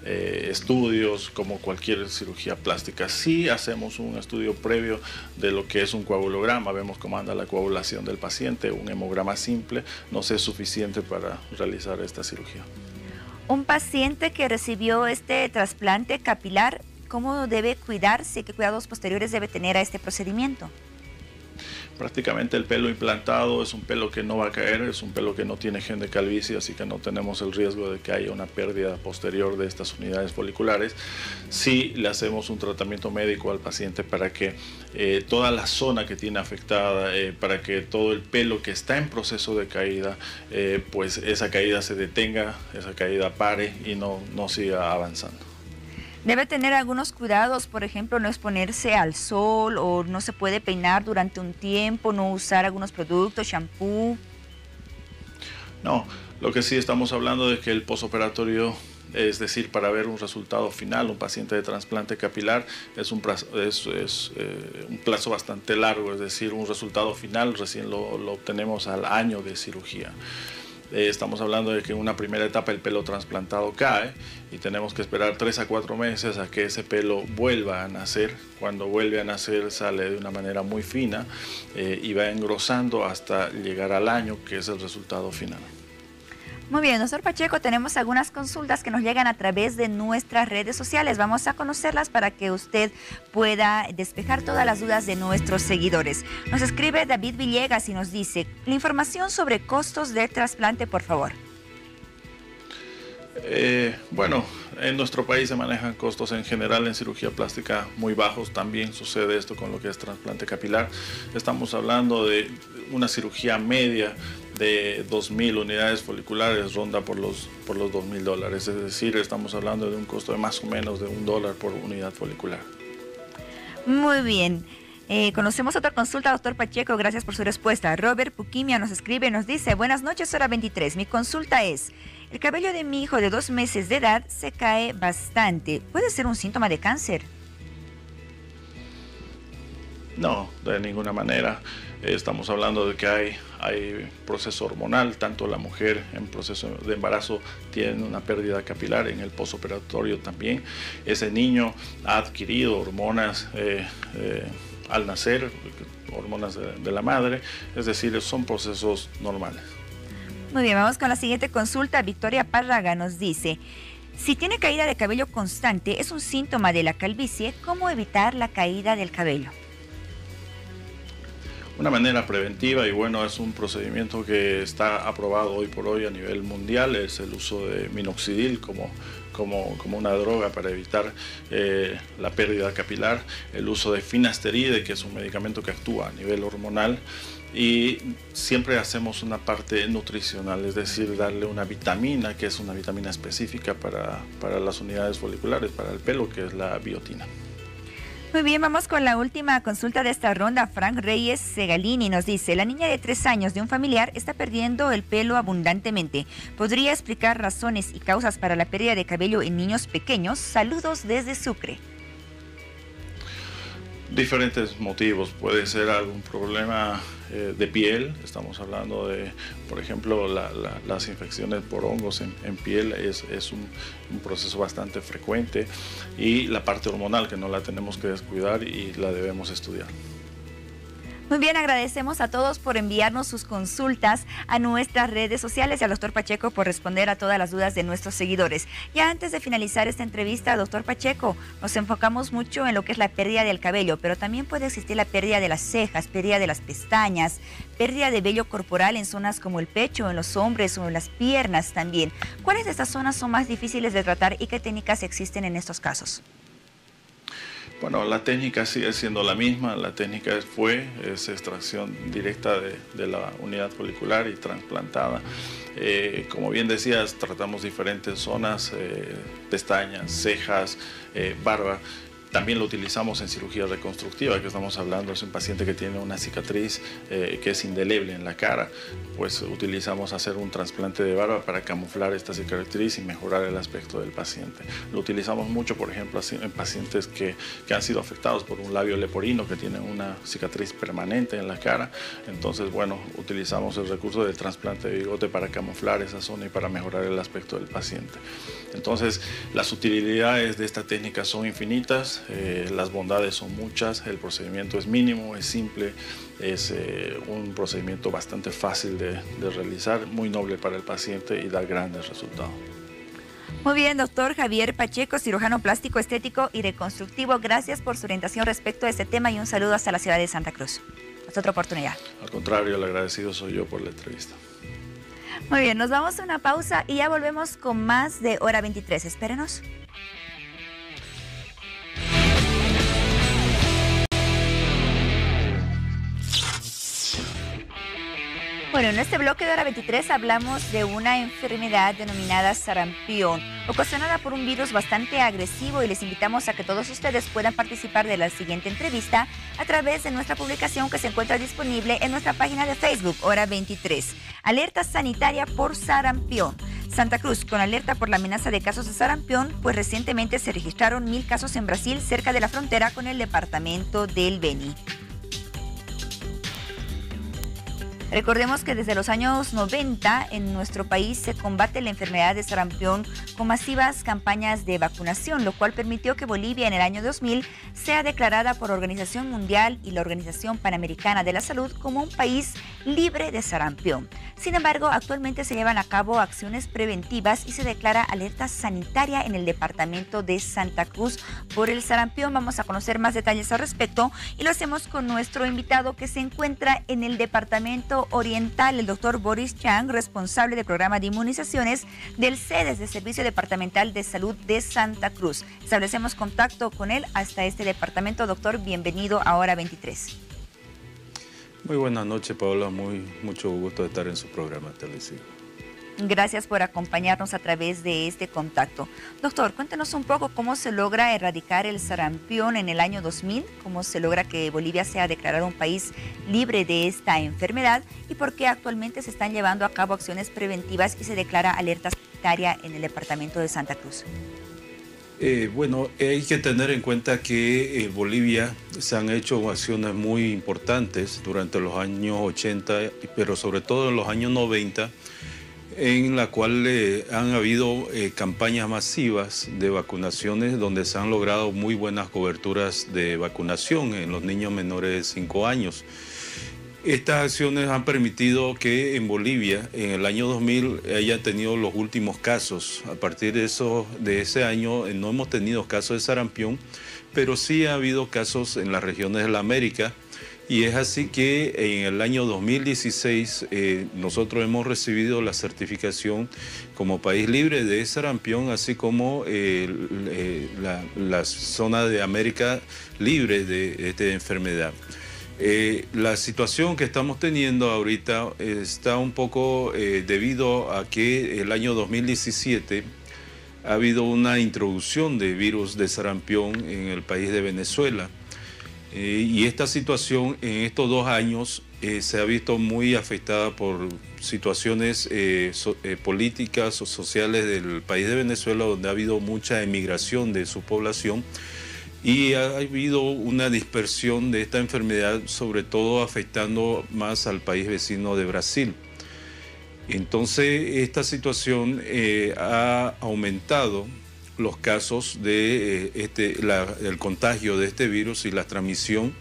estudios como cualquier cirugía plástica. Sí hacemos un estudio previo de lo que es un coagulograma, vemos cómo anda la coagulación del paciente, un hemograma simple nos es suficiente para realizar esta cirugía. Un paciente que recibió este trasplante capilar, ¿cómo debe cuidarse? ¿Qué cuidados posteriores debe tener a este procedimiento? Prácticamente el pelo implantado es un pelo que no va a caer, es un pelo que no tiene gen de calvicie, así que no tenemos el riesgo de que haya una pérdida posterior de estas unidades foliculares. Sí le hacemos un tratamiento médico al paciente para que toda la zona que tiene afectada, para que todo el pelo que está en proceso de caída, pues esa caída se detenga, esa caída pare y no siga avanzando. Debe tener algunos cuidados, por ejemplo, no exponerse al sol o no se puede peinar durante un tiempo, no usar algunos productos, shampoo. No, lo que sí estamos hablando de que el posoperatorio, es decir, para ver un resultado final, un paciente de trasplante capilar es un plazo bastante largo, es decir, un resultado final recién lo obtenemos al año de cirugía. Estamos hablando de que en una primera etapa el pelo trasplantado cae y tenemos que esperar 3 a 4 meses a que ese pelo vuelva a nacer. Cuando vuelve a nacer sale de una manera muy fina y va engrosando hasta llegar al año, que es el resultado final. Muy bien, doctor Pacheco, tenemos algunas consultas que nos llegan a través de nuestras redes sociales. Vamos a conocerlas para que usted pueda despejar todas las dudas de nuestros seguidores. Nos escribe David Villegas y nos dice, la información sobre costos de trasplante, por favor. Bueno, en nuestro país se manejan costos en general en cirugía plástica muy bajos. También sucede esto con lo que es trasplante capilar. Estamos hablando de una cirugía media de 2.000 unidades foliculares, ronda por los $2.000. Es decir, estamos hablando de un costo de más o menos de $1 por unidad folicular. Muy bien. Conocemos otra consulta, doctor Pacheco, gracias por su respuesta. Robert Puquimia nos escribe y nos dice, buenas noches, hora 23. Mi consulta es, el cabello de mi hijo de 2 meses de edad se cae bastante. ¿Puede ser un síntoma de cáncer? No, de ninguna manera. Estamos hablando de que hay proceso hormonal, tanto la mujer en proceso de embarazo tiene una pérdida capilar, en el posoperatorio también. Ese niño ha adquirido hormonas al nacer, hormonas de la madre, es decir, son procesos normales. Muy bien, vamos con la siguiente consulta. Victoria Párraga nos dice, si tiene caída de cabello constante, es un síntoma de la calvicie, ¿cómo evitar la caída del cabello? una manera preventiva y bueno, es un procedimiento que está aprobado hoy por hoy a nivel mundial, es el uso de minoxidil como una droga para evitar la pérdida capilar, el uso de finasteride, que es un medicamento que actúa a nivel hormonal, y siempre hacemos una parte nutricional, es decir, darle una vitamina, que es una vitamina específica para las unidades foliculares, para el pelo, que es la biotina. Muy bien, vamos con la última consulta de esta ronda. Frank Reyes Segalini nos dice: la niña de 3 años de un familiar está perdiendo el pelo abundantemente. ¿Podría explicar razones y causas para la pérdida de cabello en niños pequeños? Saludos desde Sucre. Diferentes motivos, puede ser algún problema de piel, estamos hablando de, por ejemplo, las infecciones por hongos en piel es un proceso bastante frecuente, y la parte hormonal, que no la tenemos que descuidar y la debemos estudiar. Muy bien, agradecemos a todos por enviarnos sus consultas a nuestras redes sociales y al doctor Pacheco por responder a todas las dudas de nuestros seguidores. Ya antes de finalizar esta entrevista, doctor Pacheco, nos enfocamos mucho en lo que es la pérdida del cabello, pero también puede existir la pérdida de las cejas, pérdida de las pestañas, pérdida de vello corporal en zonas como el pecho, en los hombres o en las piernas también. ¿Cuáles de estas zonas son más difíciles de tratar y qué técnicas existen en estos casos? Bueno, la técnica sigue siendo la misma, la técnica es extracción directa de la unidad folicular y trasplantada. Como bien decías, tratamos diferentes zonas, pestañas, cejas, barba. También lo utilizamos en cirugía reconstructiva, que estamos hablando, es un paciente que tiene una cicatriz que es indeleble en la cara, pues utilizamos hacer un trasplante de barba para camuflar esta cicatriz y mejorar el aspecto del paciente. Lo utilizamos mucho, por ejemplo, en pacientes que han sido afectados por un labio leporino, que tienen una cicatriz permanente en la cara. Entonces, bueno, utilizamos el recurso del trasplante de bigote para camuflar esa zona y para mejorar el aspecto del paciente. Entonces, las utilidades de esta técnica son infinitas. Las bondades son muchas, el procedimiento es mínimo, es simple, es un procedimiento bastante fácil de realizar, muy noble para el paciente y da grandes resultados. Muy bien, doctor Javier Pacheco, cirujano plástico, estético y reconstructivo, gracias por su orientación respecto a este tema y un saludo hasta la ciudad de Santa Cruz. Hasta otra oportunidad. Al contrario, el agradecido soy yo por la entrevista. Muy bien, nos vamos a una pausa y ya volvemos con más de Hora 23. Espérenos. Bueno, en este bloque de Hora 23 hablamos de una enfermedad denominada sarampión, ocasionada por un virus bastante agresivo, y les invitamos a que todos ustedes puedan participar de la siguiente entrevista a través de nuestra publicación que se encuentra disponible en nuestra página de Facebook, Hora 23. Alerta sanitaria por sarampión. Santa Cruz, con alerta por la amenaza de casos de sarampión, pues recientemente se registraron 1000 casos en Brasil, cerca de la frontera con el departamento del Beni. Recordemos que desde los años 90 en nuestro país se combate la enfermedad de sarampión con masivas campañas de vacunación, lo cual permitió que Bolivia en el año 2000 sea declarada por la Organización Mundial y la Organización Panamericana de la Salud como un país libre de sarampión. Sin embargo, actualmente se llevan a cabo acciones preventivas y se declara alerta sanitaria en el departamento de Santa Cruz por el sarampión. Vamos a conocer más detalles al respecto y lo hacemos con nuestro invitado que se encuentra en el departamento oriental, el doctor Boris Chang, responsable del programa de inmunizaciones del CEDES, de Servicio Departamental de Salud de Santa Cruz. Establecemos contacto con él hasta este departamento. Doctor, bienvenido a Hora 23. Muy buenas noches, Paola. Mucho gusto de estar en su programa televisivo. Gracias por acompañarnos a través de este contacto. Doctor, cuéntenos un poco cómo se logra erradicar el sarampión en el año 2000, cómo se logra que Bolivia sea declarado un país libre de esta enfermedad y por qué actualmente se están llevando a cabo acciones preventivas y se declara alerta sanitaria en el departamento de Santa Cruz. Bueno, hay que tener en cuenta que en Bolivia se han hecho acciones muy importantes durante los años 80, pero sobre todo en los años 90, en la cual han habido campañas masivas de vacunaciones donde se han logrado muy buenas coberturas de vacunación en los niños menores de 5 años. Estas acciones han permitido que en Bolivia, en el año 2000, haya tenido los últimos casos. A partir de ese año no hemos tenido casos de sarampión, pero sí ha habido casos en las regiones de la América Y es así que en el año 2016 nosotros hemos recibido la certificación como país libre de sarampión, así como la zona de América libre de esta enfermedad. La situación que estamos teniendo ahorita está un poco debido a que el año 2017 ha habido una introducción de virus de sarampión en el país de Venezuela. Y esta situación en estos 2 años se ha visto muy afectada por situaciones políticas o sociales del país de Venezuela, donde ha habido mucha emigración de su población y ha habido una dispersión de esta enfermedad, sobre todo afectando más al país vecino de Brasil. Entonces, esta situación ha aumentado los casos de el contagio de este virus y la transmisión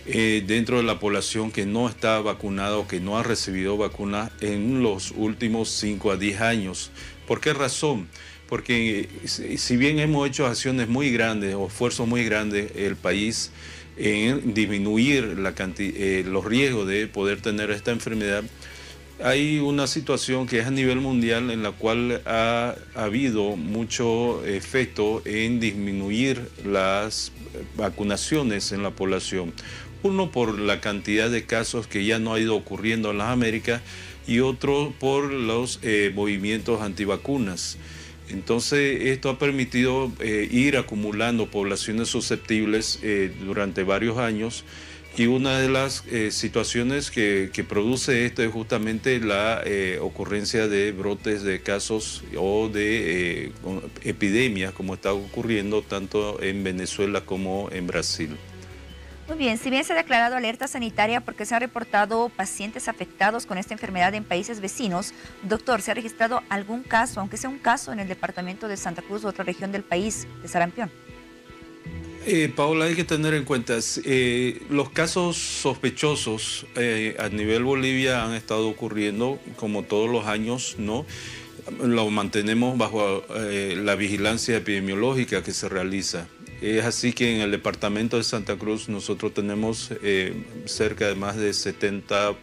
dentro de la población que no está vacunada o que no ha recibido vacuna en los últimos 5 a 10 años. ¿Por qué razón? Porque si bien hemos hecho acciones muy grandes o esfuerzos muy grandes el país en disminuir los riesgos de poder tener esta enfermedad, hay una situación que es a nivel mundial en la cual ha habido mucho efecto en disminuir las vacunaciones en la población. Uno por la cantidad de casos que ya no ha ido ocurriendo en las Américas y otro por los movimientos antivacunas. Entonces esto ha permitido ir acumulando poblaciones susceptibles durante varios años. Y una de las situaciones que produce esto es justamente la ocurrencia de brotes de casos o de epidemias, como está ocurriendo tanto en Venezuela como en Brasil. Muy bien, si bien se ha declarado alerta sanitaria porque se han reportado pacientes afectados con esta enfermedad en países vecinos, doctor, ¿se ha registrado algún caso, aunque sea un caso en el departamento de Santa Cruz u otra región del país, de sarampión? Paola, hay que tener en cuenta, los casos sospechosos a nivel Bolivia han estado ocurriendo como todos los años, ¿no? Lo mantenemos bajo la vigilancia epidemiológica que se realiza. Es así que en el departamento de Santa Cruz nosotros tenemos cerca de más de 70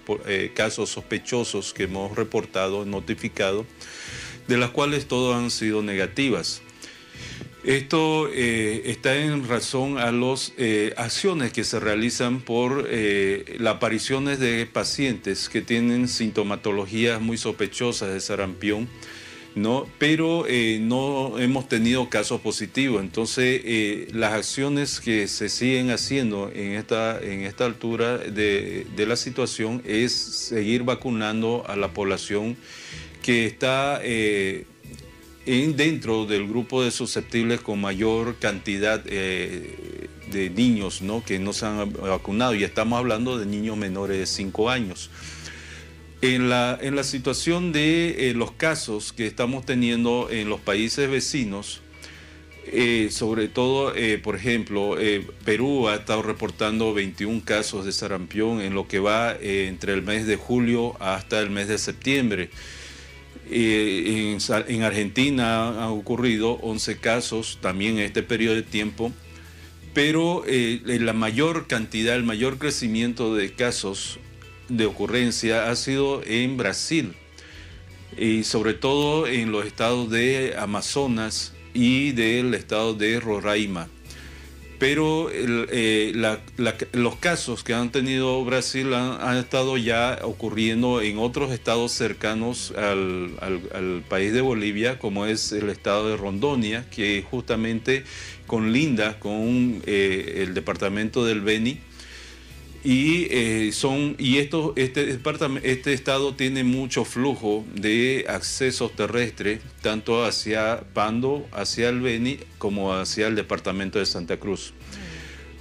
casos sospechosos que hemos reportado, notificado, de las cuales todas han sido negativas. Esto está en razón a las acciones que se realizan por las apariciones de pacientes que tienen sintomatologías muy sospechosas de sarampión, ¿no? Pero no hemos tenido casos positivos. Entonces, las acciones que se siguen haciendo en esta altura de la situación es seguir vacunando a la población que está dentro del grupo de susceptibles con mayor cantidad de niños, ¿no? Que no se han vacunado, y estamos hablando de niños menores de 5 años. En la situación de los casos que estamos teniendo en los países vecinos, sobre todo, por ejemplo, Perú ha estado reportando 21 casos de sarampión en lo que va entre el mes de julio hasta el mes de septiembre. En Argentina han ocurrido 11 casos también en este periodo de tiempo, pero la mayor cantidad, el mayor crecimiento de casos de ocurrencia ha sido en Brasil, y sobre todo en los estados de Amazonas y del estado de Roraima. Pero los casos que han tenido Brasil han estado ya ocurriendo en otros estados cercanos al país de Bolivia, como es el estado de Rondônia, que justamente conlinda con el departamento del Beni. Este estado tiene mucho flujo de accesos terrestres, tanto hacia Pando, hacia el Beni, como hacia el departamento de Santa Cruz.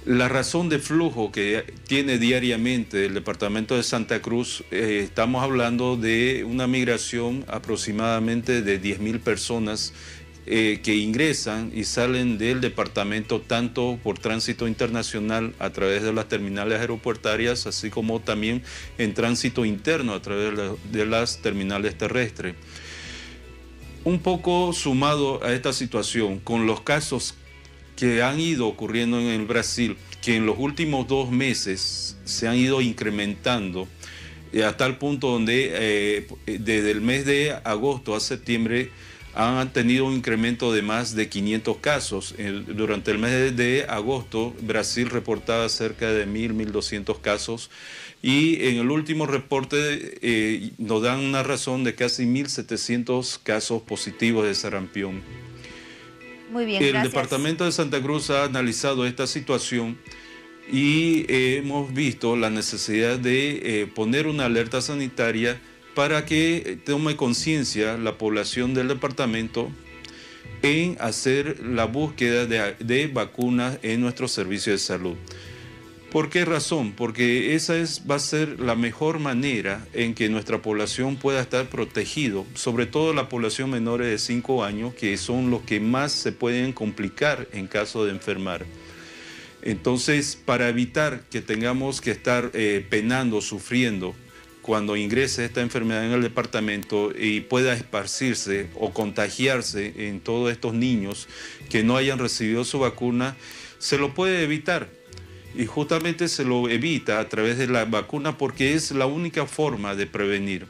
La razón de flujo que tiene diariamente el departamento de Santa Cruz, estamos hablando de una migración aproximadamente de 10.000 personas que ingresan y salen del departamento tanto por tránsito internacional a través de las terminales aeropuertarias, así como también en tránsito interno a través de las terminales terrestres. Un poco sumado a esta situación, con los casos que han ido ocurriendo en el Brasil, que en los últimos 2 meses se han ido incrementando a tal punto donde desde el mes de agosto a septiembre han tenido un incremento de más de 500 casos. Durante el mes de agosto, Brasil reportaba cerca de 1.200 casos y en el último reporte nos dan una razón de casi 1.700 casos positivos de sarampión. Muy bien, gracias. El departamento de Santa Cruz ha analizado esta situación y hemos visto la necesidad de poner una alerta sanitaria para que tome conciencia la población del departamento en hacer la búsqueda de vacunas en nuestro servicio de salud. ¿Por qué razón? Porque esa va a ser la mejor manera en que nuestra población pueda estar protegido, sobre todo la población menores de 5 años, que son los que más se pueden complicar en caso de enfermar. Entonces, para evitar que tengamos que estar penando, sufriendo, cuando ingrese esta enfermedad en el departamento y pueda esparcirse o contagiarse en todos estos niños que no hayan recibido su vacuna, se lo puede evitar. Y justamente se lo evita a través de la vacuna porque es la única forma de prevenir.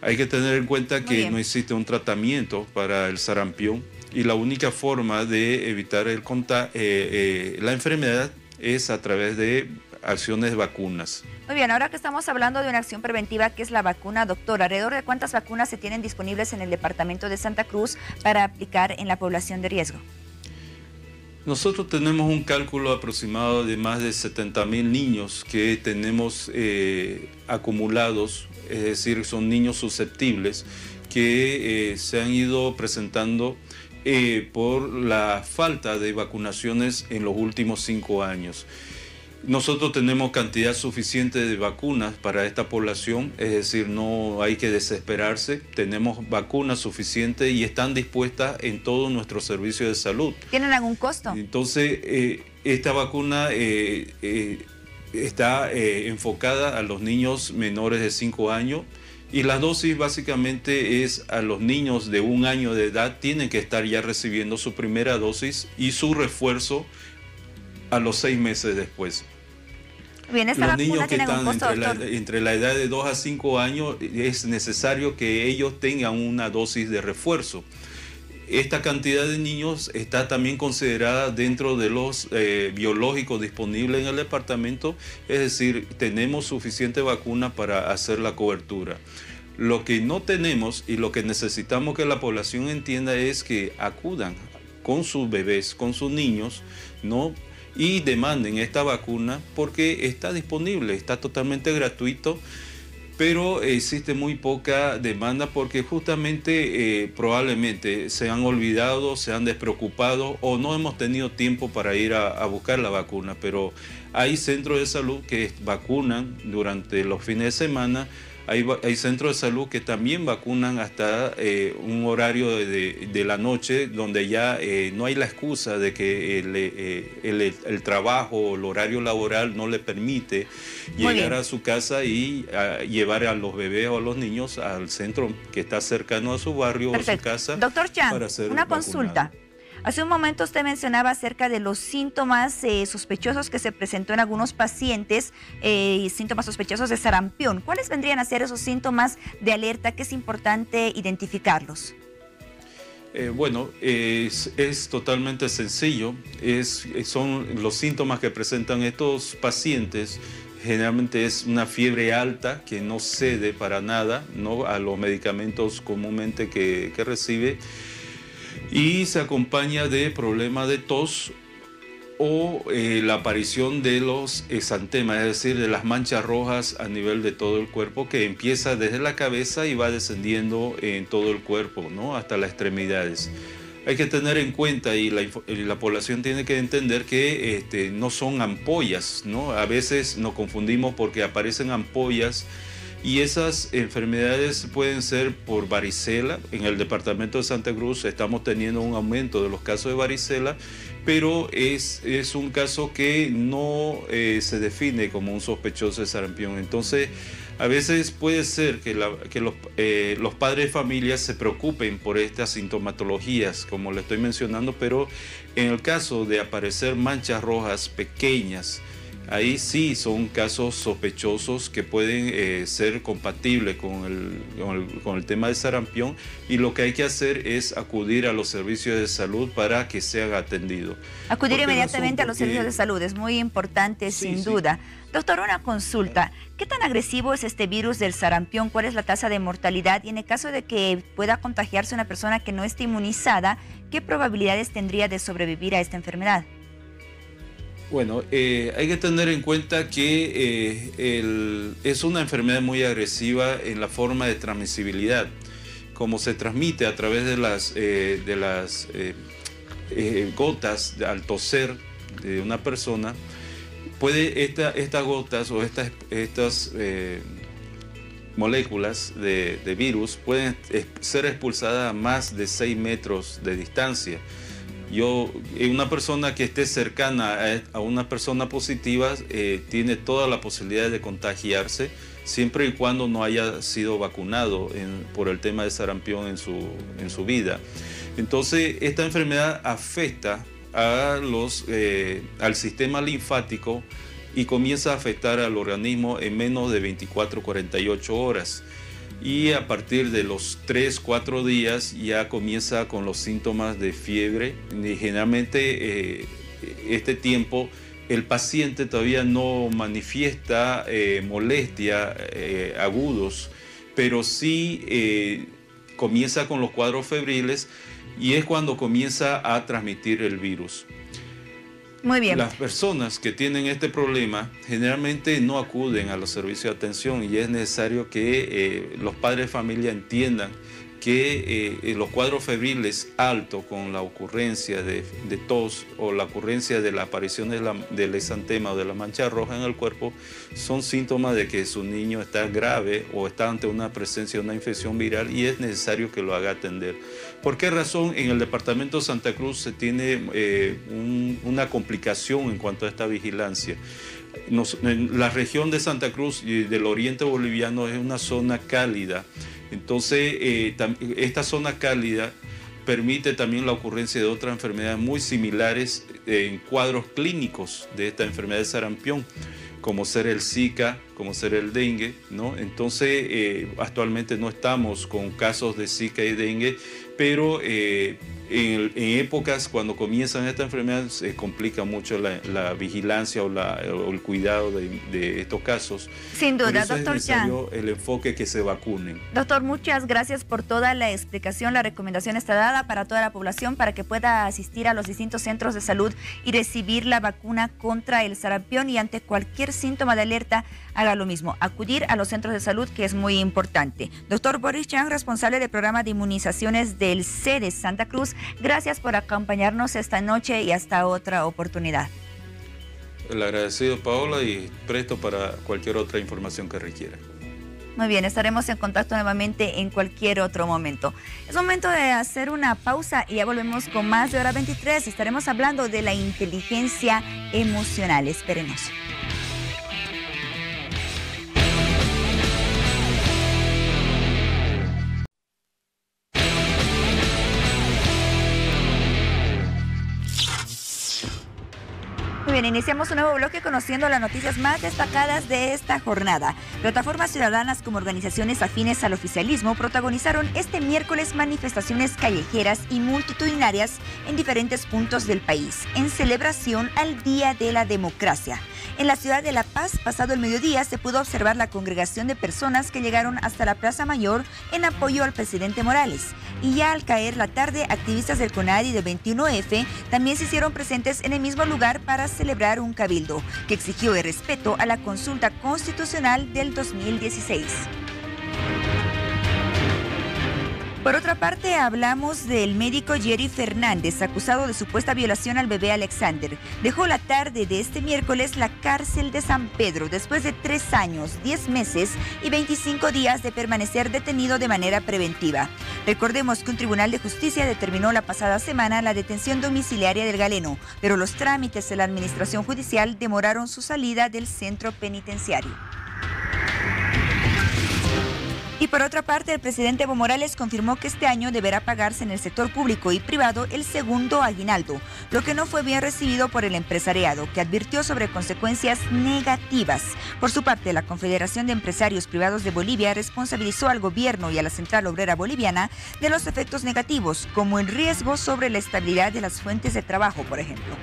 Hay que tener en cuenta que no existe un tratamiento para el sarampión y la única forma de evitar la enfermedad es a través de acciones de vacunas. Muy bien, ahora que estamos hablando de una acción preventiva que es la vacuna, doctor, ¿alrededor de cuántas vacunas se tienen disponibles en el departamento de Santa Cruz para aplicar en la población de riesgo? Nosotros tenemos un cálculo aproximado de más de 70.000 niños que tenemos acumulados, es decir, son niños susceptibles que se han ido presentando por la falta de vacunaciones en los últimos 5 años. Nosotros tenemos cantidad suficiente de vacunas para esta población, es decir, no hay que desesperarse, tenemos vacunas suficientes y están dispuestas en todo nuestro servicio de salud. ¿Tienen algún costo? Entonces, esta vacuna está enfocada a los niños menores de 5 años y la dosis básicamente es a los niños de 1 año de edad, tienen que estar ya recibiendo su primera dosis y su refuerzo a los 6 meses después. Bien, los niños que están entre la edad de 2 a 5 años es necesario que ellos tengan una dosis de refuerzo. Esta cantidad de niños está también considerada dentro de los biológicos disponibles en el departamento, es decir, tenemos suficiente vacuna para hacer la cobertura. Lo que no tenemos y lo que necesitamos que la población entienda es que acudan con sus bebés, con sus niños, ¿no?, y demanden esta vacuna porque está disponible, está totalmente gratuito, pero existe muy poca demanda porque justamente probablemente se han olvidado, se han despreocupado o no hemos tenido tiempo para ir a buscar la vacuna, pero hay centros de salud que vacunan durante los fines de semana. Hay centros de salud que también vacunan hasta un horario de la noche donde ya no hay la excusa de que el trabajo o el horario laboral no le permite llegar a su casa y llevar a los bebés o a los niños al centro que está cercano a su barrio. Perfecto. O su casa. Doctor Chan, para ser una vacunado. Consulta. Hace un momento usted mencionaba acerca de los síntomas sospechosos que se presentó en algunos pacientes, síntomas sospechosos de sarampión. ¿Cuáles vendrían a ser esos síntomas de alerta que es importante identificarlos? Bueno, es totalmente sencillo. Son los síntomas que presentan estos pacientes. Generalmente es una fiebre alta que no cede para nada, ¿no?, a los medicamentos comúnmente que recibe. Y se acompaña de problemas de tos o la aparición de los exantemas, es decir, de las manchas rojas a nivel de todo el cuerpo, que empieza desde la cabeza y va descendiendo en todo el cuerpo, ¿no?, hasta las extremidades. Hay que tener en cuenta y la población tiene que entender que no son ampollas, ¿no? A veces nos confundimos porque aparecen ampollas. Y esas enfermedades pueden ser por varicela. En el departamento de Santa Cruz estamos teniendo un aumento de los casos de varicela, pero es un caso que no se define como un sospechoso de sarampión. Entonces A veces puede ser que los padres de familia se preocupen por estas sintomatologías, como le estoy mencionando, pero en el caso de aparecer manchas rojas pequeñas, ahí sí son casos sospechosos que pueden ser compatibles con el tema de sarampión, y lo que hay que hacer es acudir a los servicios de salud para que sean atendidos. Acudir inmediatamente a los servicios de salud es muy importante, sin duda. Doctor, una consulta. ¿Qué tan agresivo es este virus del sarampión? ¿Cuál es la tasa de mortalidad? Y en el caso de que pueda contagiarse una persona que no esté inmunizada, ¿qué probabilidades tendría de sobrevivir a esta enfermedad? Bueno, hay que tener en cuenta que es una enfermedad muy agresiva en la forma de transmisibilidad. Como se transmite a través de las gotas al toser de una persona, estas gotas o estas moléculas de virus pueden ser expulsadas a más de 6 metros de distancia. Una persona que esté cercana a una persona positiva tiene toda la posibilidad de contagiarse, siempre y cuando no haya sido vacunado por el tema de sarampión en su vida. Entonces, esta enfermedad afecta al sistema linfático y comienza a afectar al organismo en menos de 24-48 horas. Y a partir de los 3-4 días ya comienza con los síntomas de fiebre. Y generalmente este tiempo el paciente todavía no manifiesta molestia agudos, pero sí comienza con los cuadros febriles, y es cuando comienza a transmitir el virus. Muy bien. Las personas que tienen este problema generalmente no acuden a los servicios de atención, y es necesario que los padres de familia entiendan que los cuadros febriles altos con la ocurrencia de tos o la ocurrencia de la aparición del exantema o de la mancha roja en el cuerpo son síntomas de que su niño está grave o está ante una presencia de una infección viral, y es necesario que lo haga atender. ¿Por qué razón en el departamento de Santa Cruz se tiene una complicación en cuanto a esta vigilancia? La región de Santa Cruz y del oriente boliviano es una zona cálida. Entonces, esta zona cálida permite también la ocurrencia de otras enfermedades muy similares en cuadros clínicos de esta enfermedad de sarampión, como ser el Zika, como ser el dengue, ¿no? Entonces, actualmente no estamos con casos de Zika y dengue, pero en épocas cuando comienzan estas enfermedades se complica mucho la vigilancia o el cuidado de estos casos. Sin duda, doctor Yang. Es necesario el enfoque que se vacunen. Doctor, muchas gracias por toda la explicación. La recomendación está dada para toda la población para que pueda asistir a los distintos centros de salud y recibir la vacuna contra el sarampión, y ante cualquier síntoma de alerta haga lo mismo, acudir a los centros de salud, que es muy importante. Doctor Boris Yang, responsable del programa de inmunizaciones del CEDES Santa Cruz, gracias por acompañarnos esta noche y hasta otra oportunidad. El agradecido, Paola, y presto para cualquier otra información que requiera. Muy bien, estaremos en contacto nuevamente en cualquier otro momento. Es momento de hacer una pausa y ya volvemos con más de Hora 23. Estaremos hablando de la inteligencia emocional. Espérenos. Muy bien, iniciamos un nuevo bloque conociendo las noticias más destacadas de esta jornada. Plataformas ciudadanas como organizaciones afines al oficialismo protagonizaron este miércoles manifestaciones callejeras y multitudinarias en diferentes puntos del país, en celebración al Día de la Democracia. En la ciudad de La Paz, pasado el mediodía, se pudo observar la congregación de personas que llegaron hasta la Plaza Mayor en apoyo al presidente Morales. Y ya al caer la tarde, activistas del CONADI de 21F también se hicieron presentes en el mismo lugar para celebrar un cabildo que exigió el respeto a la consulta constitucional del 2016. Por otra parte, hablamos del médico Jerry Fernández, acusado de supuesta violación al bebé Alexander. Dejó la tarde de este miércoles la cárcel de San Pedro después de 3 años, 10 meses y 25 días de permanecer detenido de manera preventiva. Recordemos que un tribunal de justicia determinó la pasada semana la detención domiciliaria del galeno, pero los trámites de la administración judicial demoraron su salida del centro penitenciario. por otra parte, el presidente Evo Morales confirmó que este año deberá pagarse en el sector público y privado el segundo aguinaldo, lo que no fue bien recibido por el empresariado, que advirtió sobre consecuencias negativas. Por su parte, la Confederación de Empresarios Privados de Bolivia responsabilizó al gobierno y a la Central Obrera Boliviana de los efectos negativos, como el riesgo sobre la estabilidad de las fuentes de trabajo, por ejemplo.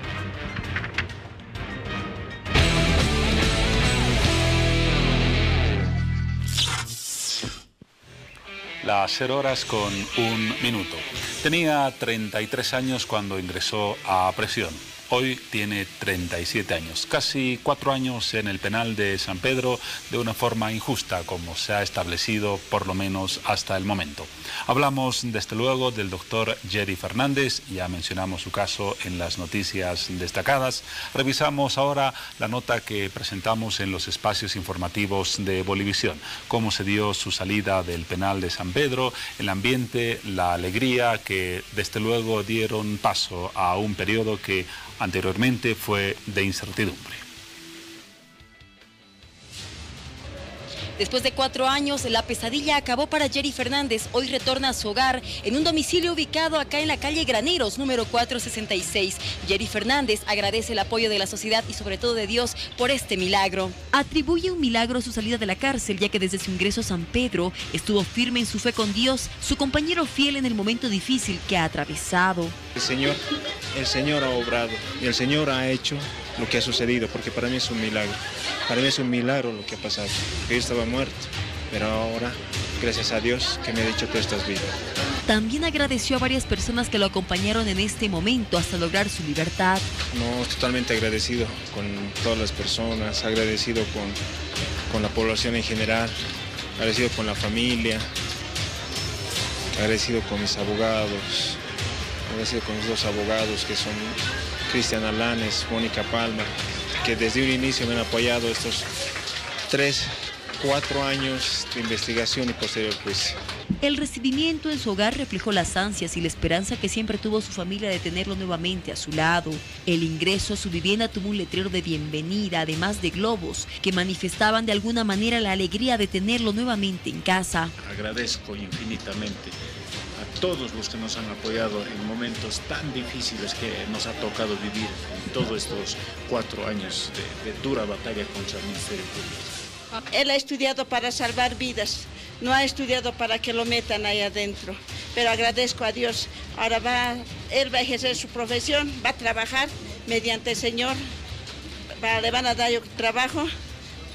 Las 0 horas con 1 minuto. Tenía 33 años cuando ingresó a prisión. Hoy tiene 37 años, casi 4 años en el penal de San Pedro de una forma injusta, como se ha establecido por lo menos hasta el momento. Hablamos desde luego del doctor Jerry Fernández, ya mencionamos su caso en las noticias destacadas. Revisamos ahora la nota que presentamos en los espacios informativos de Bolivisión, cómo se dio su salida del penal de San Pedro, el ambiente, la alegría que desde luego dieron paso a un periodo que anteriormente fue de incertidumbre. Después de 4 años, la pesadilla acabó para Jerry Fernández. Hoy retorna a su hogar en un domicilio ubicado acá en la calle Graneros, número 466. Jerry Fernández agradece el apoyo de la sociedad y sobre todo de Dios por este milagro. Atribuye un milagro a su salida de la cárcel, ya que desde su ingreso a San Pedro estuvo firme en su fe con Dios, su compañero fiel en el momento difícil que ha atravesado. El Señor ha obrado y el Señor ha hecho lo que ha sucedido, porque para mí es un milagro. Para mí es un milagro lo que ha pasado. Yo estaba muerto, pero ahora, gracias a Dios, que me ha dicho que tú estás vivo. También agradeció a varias personas que lo acompañaron en este momento hasta lograr su libertad. No, totalmente agradecido con todas las personas, agradecido con la población en general, agradecido con la familia, agradecido con mis abogados, agradecido con mis 2 abogados que son Cristian Alanes, Mónica Palma, que desde un inicio me han apoyado estos 3-4 años de investigación y posterior juicio. El recibimiento en su hogar reflejó las ansias y la esperanza que siempre tuvo su familia de tenerlo nuevamente a su lado. El ingreso a su vivienda tuvo un letrero de bienvenida, además de globos, que manifestaban de alguna manera la alegría de tenerlo nuevamente en casa. Agradezco infinitamente a todos los que nos han apoyado en momentos tan difíciles que nos ha tocado vivir en todos estos 4 años de dura batalla contra el Ministerio Público. Él ha estudiado para salvar vidas, no ha estudiado para que lo metan ahí adentro, pero agradezco a Dios. Ahora él va a ejercer su profesión, va a trabajar mediante el Señor, le van a dar trabajo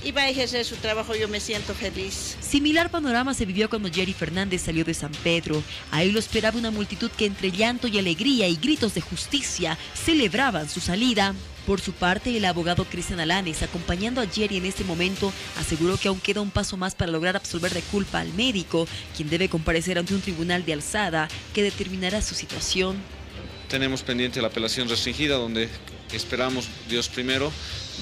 y va a ejercer su trabajo. Yo me siento feliz. Similar panorama se vivió cuando Jerry Fernández salió de San Pedro. Ahí lo esperaba una multitud que entre llanto y alegría y gritos de justicia celebraban su salida. Por su parte, el abogado Cristian Alanes, acompañando a Jerry en este momento, aseguró que aún queda un paso más para lograr absolver de culpa al médico, quien debe comparecer ante un tribunal de alzada que determinará su situación. Tenemos pendiente la apelación restringida, donde esperamos, Dios primero,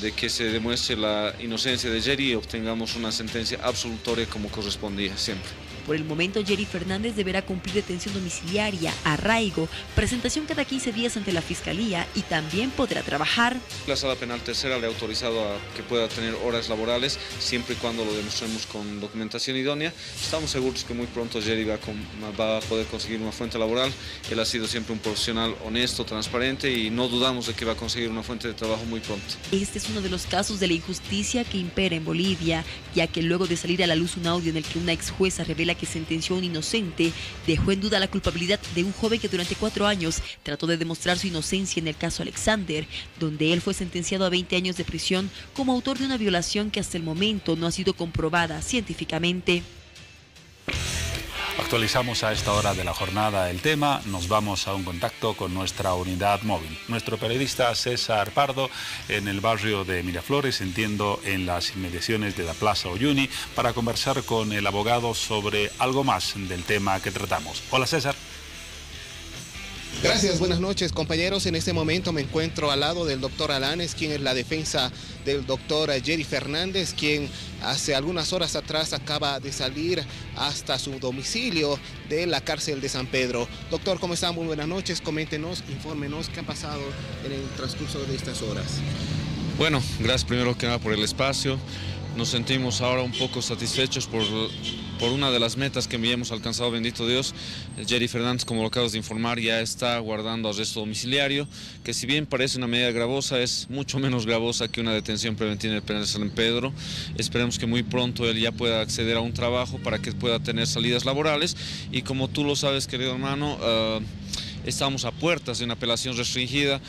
de que se demuestre la inocencia de Jerry y obtengamos una sentencia absolutoria como correspondía siempre. Por el momento, Jerry Fernández deberá cumplir detención domiciliaria, arraigo, presentación cada 15 días ante la Fiscalía y también podrá trabajar. La Sala Penal Tercera le ha autorizado a que pueda tener horas laborales siempre y cuando lo demostremos con documentación idónea. Estamos seguros que muy pronto Jerry va a poder conseguir una fuente laboral. Él ha sido siempre un profesional honesto, transparente y no dudamos de que va a conseguir una fuente de trabajo muy pronto. Este es uno de los casos de la injusticia que impera en Bolivia, ya que luego de salir a la luz un audio en el que una ex jueza revela que sentenció a un inocente, dejó en duda la culpabilidad de un joven que durante 4 años trató de demostrar su inocencia en el caso Alexander, donde él fue sentenciado a 20 años de prisión como autor de una violación que hasta el momento no ha sido comprobada científicamente. Actualizamos a esta hora de la jornada el tema, nos vamos a un contacto con nuestra unidad móvil. Nuestro periodista César Pardo en el barrio de Miraflores, entiendo en las inmediaciones de la Plaza Uyuni, para conversar con el abogado sobre algo más del tema que tratamos. Hola César. Gracias, buenas noches compañeros. En este momento me encuentro al lado del doctor Alanes, quien es la defensa del doctor Jerry Fernández, quien hace algunas horas atrás acaba de salir hasta su domicilio de la cárcel de San Pedro. Doctor, ¿cómo está? Muy buenas noches. Coméntenos, infórmenos qué ha pasado en el transcurso de estas horas. Bueno, gracias primero que nada por el espacio. Nos sentimos ahora un poco satisfechos por por una de las metas que hemos alcanzado, bendito Dios. Jerry Fernández, como lo acabas de informar, ya está guardando arresto domiciliario, que si bien parece una medida gravosa, es mucho menos gravosa que una detención preventiva en el penal de San Pedro. Esperemos que muy pronto él ya pueda acceder a un trabajo para que pueda tener salidas laborales, y como tú lo sabes, querido hermano, estamos a puertas de una apelación restringida.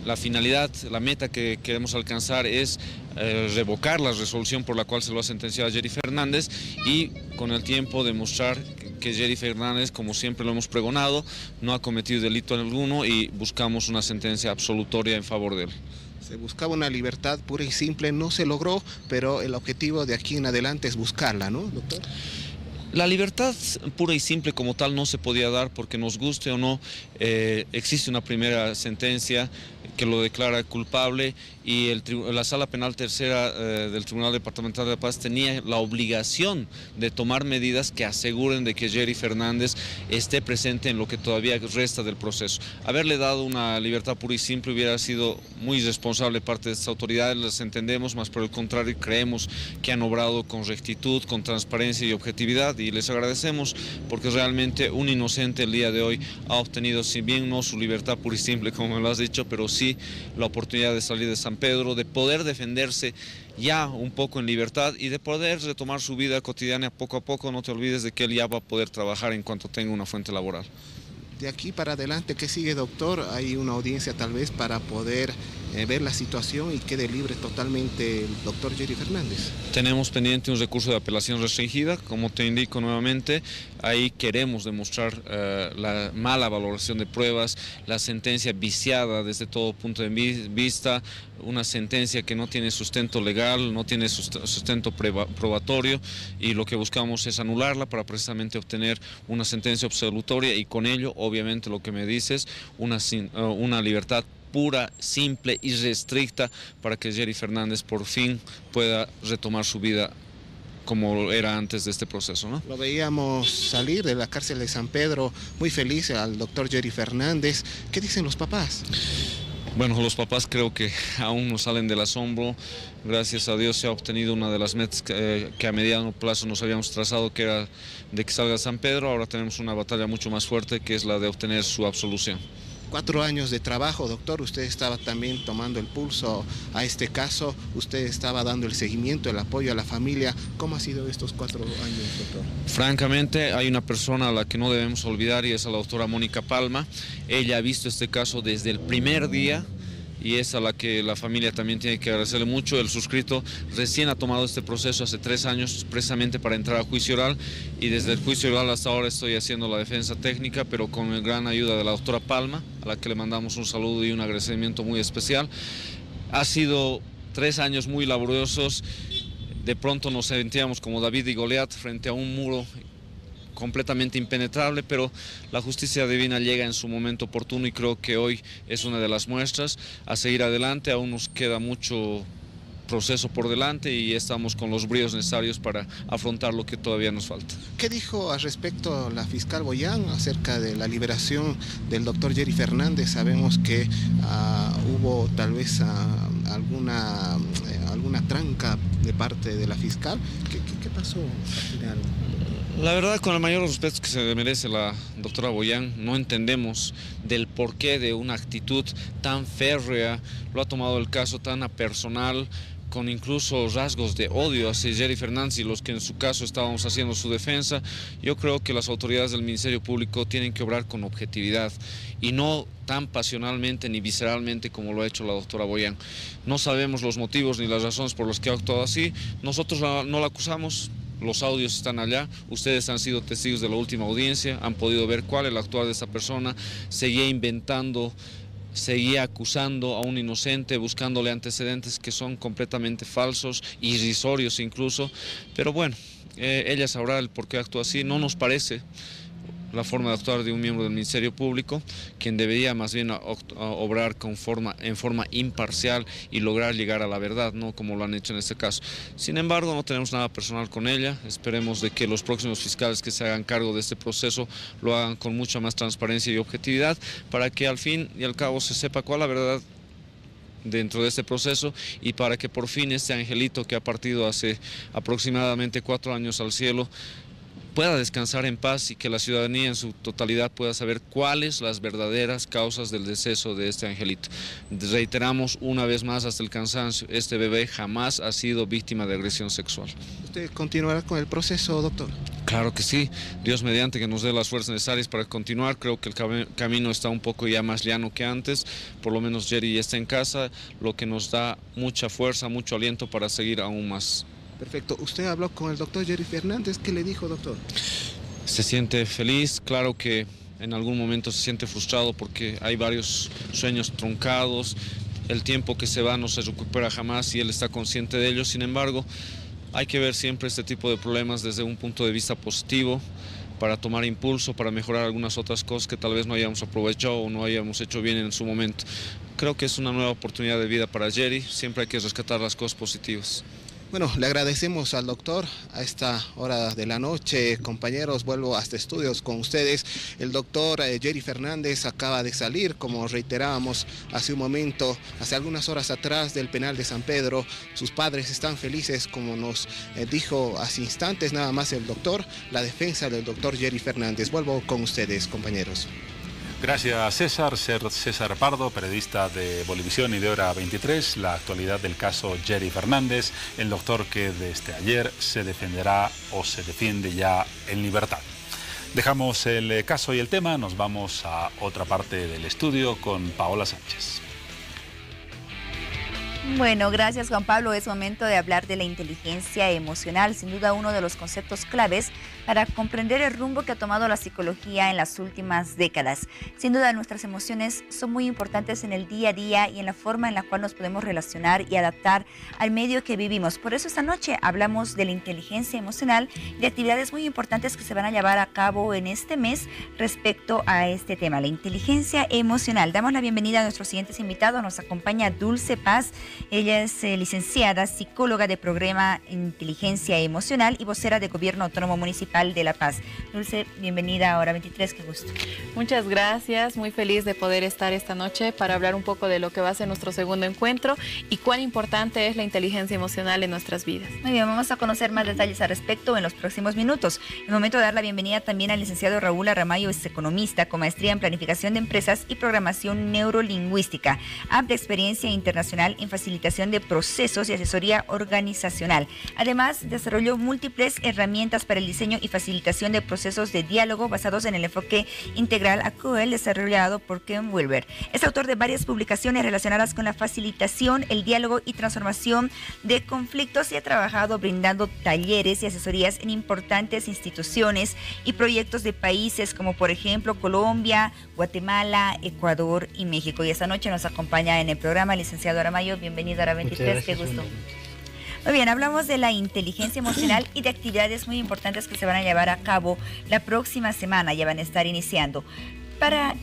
La finalidad, la meta que queremos alcanzar es revocar la resolución por la cual se lo ha sentenciado a Jerry Fernández, y con el tiempo demostrar que Jerry Fernández, como siempre lo hemos pregonado, no ha cometido delito alguno, y buscamos una sentencia absolutoria en favor de él. Se buscaba una libertad pura y simple, no se logró, pero el objetivo de aquí en adelante es buscarla, ¿no, doctor? La libertad pura y simple como tal no se podía dar, porque nos guste o no, existe una primera sentencia que lo declara culpable, y la Sala Penal Tercera del Tribunal Departamental de Paz tenía la obligación de tomar medidas que aseguren de que Jerry Fernández esté presente en lo que todavía resta del proceso. Haberle dado una libertad pura y simple hubiera sido muy irresponsable parte de estas autoridades, las entendemos, mas por el contrario creemos que han obrado con rectitud, con transparencia y objetividad, y les agradecemos, porque realmente un inocente el día de hoy ha obtenido, si bien no su libertad pura y simple como me lo has dicho, pero sí la oportunidad de salir de San Pedro, de poder defenderse ya un poco en libertad y de poder retomar su vida cotidiana poco a poco. No te olvides de que él ya va a poder trabajar en cuanto tenga una fuente laboral. De aquí para adelante, ¿qué sigue, doctor? Hay una audiencia tal vez para poder ver la situación y quede libre totalmente el doctor Jerry Fernández. Tenemos pendiente un recurso de apelación restringida, como te indico nuevamente. Ahí queremos demostrar la mala valoración de pruebas, la sentencia viciada desde todo punto de vista, una sentencia que no tiene sustento legal, no tiene sustento probatorio, y lo que buscamos es anularla para precisamente obtener una sentencia absolutoria, y con ello, obviamente, lo que me dices, una libertad pura, simple y restricta para que Jerry Fernández por fin pueda retomar su vida como era antes de este proceso, ¿no? Lo veíamos salir de la cárcel de San Pedro muy feliz al doctor Jerry Fernández. ¿Qué dicen los papás? Bueno, los papás creo que aún no salen del asombro. Gracias a Dios se ha obtenido una de las metas que a mediano plazo nos habíamos trazado, que era de que salga San Pedro. Ahora tenemos una batalla mucho más fuerte, que es la de obtener su absolución. 4 años de trabajo, doctor. Usted estaba también tomando el pulso a este caso. Usted estaba dando el seguimiento, el apoyo a la familia. ¿Cómo ha sido estos 4 años, doctor? Francamente, hay una persona a la que no debemos olvidar, y es a la doctora Mónica Palma. Ella ha visto este caso desde el primer día, y es a la que la familia también tiene que agradecerle mucho. El suscrito recién ha tomado este proceso hace 3 años precisamente para entrar a juicio oral, y desde el juicio oral hasta ahora estoy haciendo la defensa técnica, pero con la gran ayuda de la doctora Palma, a la que le mandamos un saludo y un agradecimiento muy especial. Ha sido 3 años muy laboriosos. De pronto nos sentíamos como David y Goliat frente a un muro completamente impenetrable, pero la justicia divina llega en su momento oportuno, y creo que hoy es una de las muestras a seguir adelante. Aún nos queda mucho proceso por delante, y estamos con los bríos necesarios para afrontar lo que todavía nos falta. ¿Qué dijo al respecto la fiscal Boyán acerca de la liberación del doctor Jerry Fernández? Sabemos que hubo tal vez alguna tranca de parte de la fiscal. ¿Qué pasó al final? La verdad, con el mayor respeto que se merece la doctora Boyán, no entendemos del porqué de una actitud tan férrea. Lo ha tomado el caso tan a personal, con incluso rasgos de odio hacia Jerry Fernández y los que en su caso estábamos haciendo su defensa. Yo creo que las autoridades del Ministerio Público tienen que obrar con objetividad y no tan pasionalmente ni visceralmente como lo ha hecho la doctora Boyán. No sabemos los motivos ni las razones por las que ha actuado así. Nosotros no la acusamos. Los audios están allá, ustedes han sido testigos de la última audiencia, han podido ver cuál es el actuar de esta persona. Seguía inventando, seguía acusando a un inocente, buscándole antecedentes que son completamente falsos, irrisorios incluso. Pero bueno, ella sabrá el por qué actúa así. No nos parece la forma de actuar de un miembro del Ministerio Público, quien debería más bien obrar en forma imparcial y lograr llegar a la verdad, no como lo han hecho en este caso. Sin embargo, no tenemos nada personal con ella. Esperemos de que los próximos fiscales que se hagan cargo de este proceso lo hagan con mucha más transparencia y objetividad, para que al fin y al cabo se sepa cuál es la verdad dentro de este proceso y para que por fin este angelito que ha partido hace aproximadamente 4 años al cielo pueda descansar en paz y que la ciudadanía en su totalidad pueda saber cuáles las verdaderas causas del deceso de este angelito. Reiteramos una vez más hasta el cansancio, este bebé jamás ha sido víctima de agresión sexual. ¿Usted continuará con el proceso, doctor? Claro que sí, Dios mediante que nos dé las fuerzas necesarias para continuar. Creo que el camino está un poco ya más llano que antes, por lo menos Jerry ya está en casa, lo que nos da mucha fuerza, mucho aliento para seguir aún más. Perfecto. ¿Usted habló con el doctor Jerry Fernández? ¿Qué le dijo, doctor? Se siente feliz, claro que en algún momento se siente frustrado porque hay varios sueños truncados, el tiempo que se va no se recupera jamás y él está consciente de ello. Sin embargo, hay que ver siempre este tipo de problemas desde un punto de vista positivo para tomar impulso, para mejorar algunas otras cosas que tal vez no hayamos aprovechado o no hayamos hecho bien en su momento. Creo que es una nueva oportunidad de vida para Jerry, siempre hay que rescatar las cosas positivas. Bueno, le agradecemos al doctor a esta hora de la noche. Compañeros, vuelvo hasta estudios con ustedes. El doctor Jerry Fernández acaba de salir, como reiterábamos hace un momento, hace algunas horas atrás del penal de San Pedro. Sus padres están felices, como nos dijo hace instantes nada más el doctor, la defensa del doctor Jerry Fernández. Vuelvo con ustedes, compañeros. Gracias, César. César Pardo, periodista de Bolivisión y de Hora 23. La actualidad del caso Jerry Fernández, el doctor que desde ayer se defenderá o se defiende ya en libertad. Dejamos el caso y el tema, nos vamos a otra parte del estudio con Paola Sánchez. Bueno, gracias Juan Pablo. Es momento de hablar de la inteligencia emocional, sin duda uno de los conceptos claves para comprender el rumbo que ha tomado la psicología en las últimas décadas. Sin duda nuestras emociones son muy importantes en el día a día y en la forma en la cual nos podemos relacionar y adaptar al medio que vivimos. Por eso esta noche hablamos de la inteligencia emocional, de actividades muy importantes que se van a llevar a cabo en este mes respecto a este tema, la inteligencia emocional. Damos la bienvenida a nuestros siguientes invitados. Nos acompaña Dulce Paz. Ella es licenciada, psicóloga de programa Inteligencia Emocional y vocera de Gobierno Autónomo Municipal de La Paz. Dulce, bienvenida a Hora 23, qué gusto. Muchas gracias, muy feliz de poder estar esta noche para hablar un poco de lo que va a ser nuestro segundo encuentro y cuán importante es la inteligencia emocional en nuestras vidas. Muy bien, vamos a conocer más detalles al respecto en los próximos minutos. Es momento de dar la bienvenida también al licenciado Raúl Aramayo, es economista con maestría en planificación de empresas y programación neurolingüística, amplia experiencia internacional en facilitación de procesos y asesoría organizacional. Además, desarrolló múltiples herramientas para el diseño y facilitación de procesos de diálogo basados en el enfoque integral ACOEL desarrollado por Ken Wilber. Es autor de varias publicaciones relacionadas con la facilitación, el diálogo y transformación de conflictos y ha trabajado brindando talleres y asesorías en importantes instituciones y proyectos de países como por ejemplo Colombia, Guatemala, Ecuador y México. Y esta noche nos acompaña en el programa el licenciado Aramayo. Bienvenido a Hora 23, qué gusto. Muy bien, hablamos de la inteligencia emocional y de actividades muy importantes que se van a llevar a cabo la próxima semana, ya van a estar iniciando. Para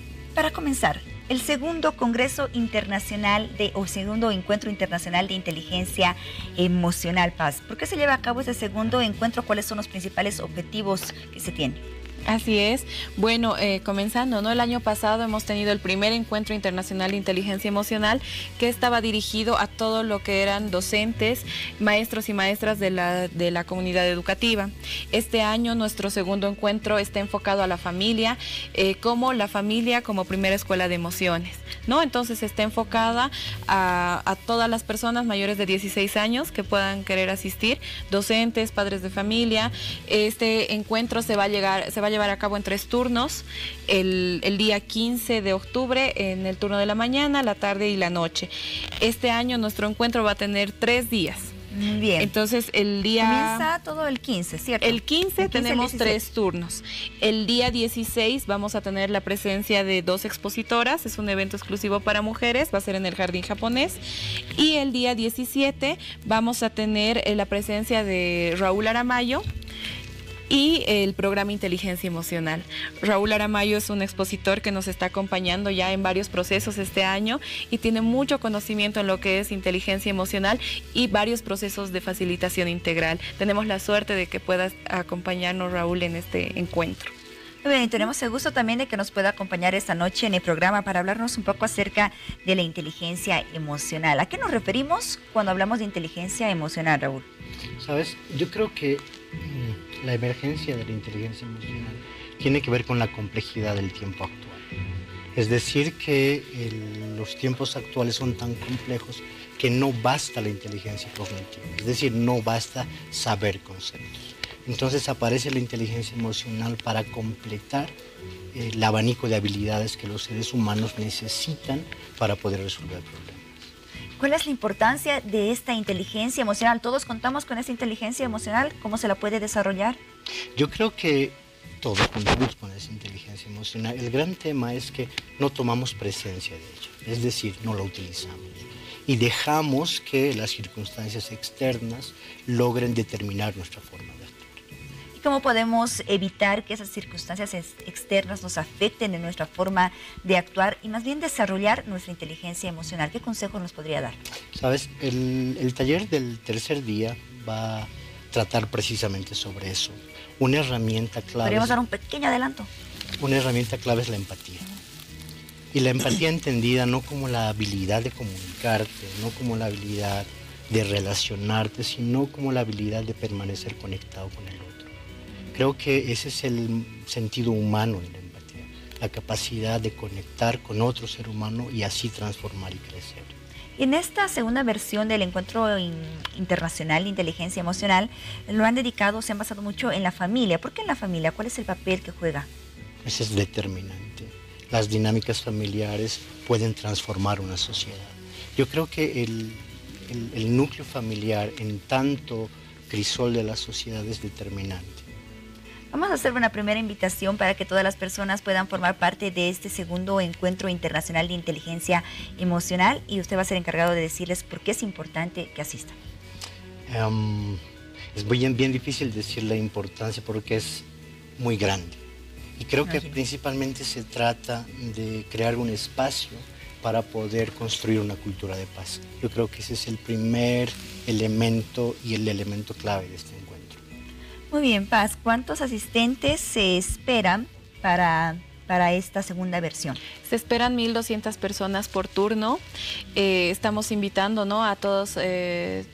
comenzar, el segundo Congreso Internacional segundo Encuentro Internacional de Inteligencia Emocional, Paz. ¿Por qué se lleva a cabo ese segundo encuentro? ¿Cuáles son los principales objetivos que se tienen? Así es. Bueno, comenzando, ¿no? El año pasado hemos tenido el primer encuentro internacional de inteligencia emocional que estaba dirigido a todo lo que eran docentes, maestros y maestras de la comunidad educativa. Este año nuestro segundo encuentro está enfocado a la familia, como primera escuela de emociones, ¿no? Entonces está enfocada a todas las personas mayores de 16 años que puedan querer asistir, docentes, padres de familia. Este encuentro se va a llevar a cabo en 3 turnos, el día 15 de octubre en el turno de la mañana, la tarde y la noche. Este año nuestro encuentro va a tener 3 días. Bien. Entonces el día... Comienza todo el 15, ¿cierto? El 15 tenemos 3 turnos. El día 16 vamos a tener la presencia de 2 expositoras, es un evento exclusivo para mujeres, va a ser en el Jardín Japonés. Y el día 17 vamos a tener la presencia de Raúl Aramayo y el programa Inteligencia Emocional. Raúl Aramayo es un expositor que nos está acompañando ya en varios procesos este año y tiene mucho conocimiento en lo que es inteligencia emocional y varios procesos de facilitación integral. Tenemos la suerte de que puedas acompañarnos, Raúl, en este encuentro. Muy bien, y tenemos el gusto también de que nos pueda acompañar esta noche en el programa para hablarnos un poco acerca de la inteligencia emocional. ¿A qué nos referimos cuando hablamos de inteligencia emocional, Raúl? Sabes, yo creo que la emergencia de la inteligencia emocional tiene que ver con la complejidad del tiempo actual. Es decir, que los tiempos actuales son tan complejos que no basta la inteligencia cognitiva, es decir, no basta saber conceptos. Entonces aparece la inteligencia emocional para completar el abanico de habilidades que los seres humanos necesitan para poder resolver problemas. ¿Cuál es la importancia de esta inteligencia emocional? ¿Todos contamos con esta inteligencia emocional? ¿Cómo se la puede desarrollar? Yo creo que todos contamos con esa inteligencia emocional. El gran tema es que no tomamos presencia de ella, es decir, no la utilizamos. Y dejamos que las circunstancias externas logren determinar nuestra forma de actuar. ¿Y cómo podemos evitar que esas circunstancias externas nos afecten en nuestra forma de actuar y más bien desarrollar nuestra inteligencia emocional? ¿Qué consejo nos podría dar? Sabes, el taller del tercer día va a tratar precisamente sobre eso. Una herramienta clave. ¿Podríamos dar un pequeño adelanto? Una herramienta clave es la empatía. Y la empatía entendida no como la habilidad de comunicarte, no como la habilidad de relacionarte, sino como la habilidad de permanecer conectado con el otro. Creo que ese es el sentido humano de la empatía, la capacidad de conectar con otro ser humano y así transformar y crecer. Y en esta segunda versión del Encuentro Internacional de Inteligencia Emocional, lo han dedicado, se han basado mucho en la familia. ¿Por qué en la familia? ¿Cuál es el papel que juega? Ese es determinante. Las dinámicas familiares pueden transformar una sociedad. Yo creo que el núcleo familiar en tanto crisol de la sociedad es determinante. Vamos a hacer una primera invitación para que todas las personas puedan formar parte de este segundo Encuentro Internacional de Inteligencia Emocional y usted va a ser encargado de decirles por qué es importante que asistan. Es bien difícil decir la importancia porque es muy grande. Y creo que principalmente se trata de crear un espacio para poder construir una cultura de paz. Yo creo que ese es el primer elemento y el elemento clave de este encuentro. Muy bien, Paz. ¿Cuántos asistentes se esperan para esta segunda versión? Se esperan 1.200 personas por turno. Estamos invitando, ¿no?, a todos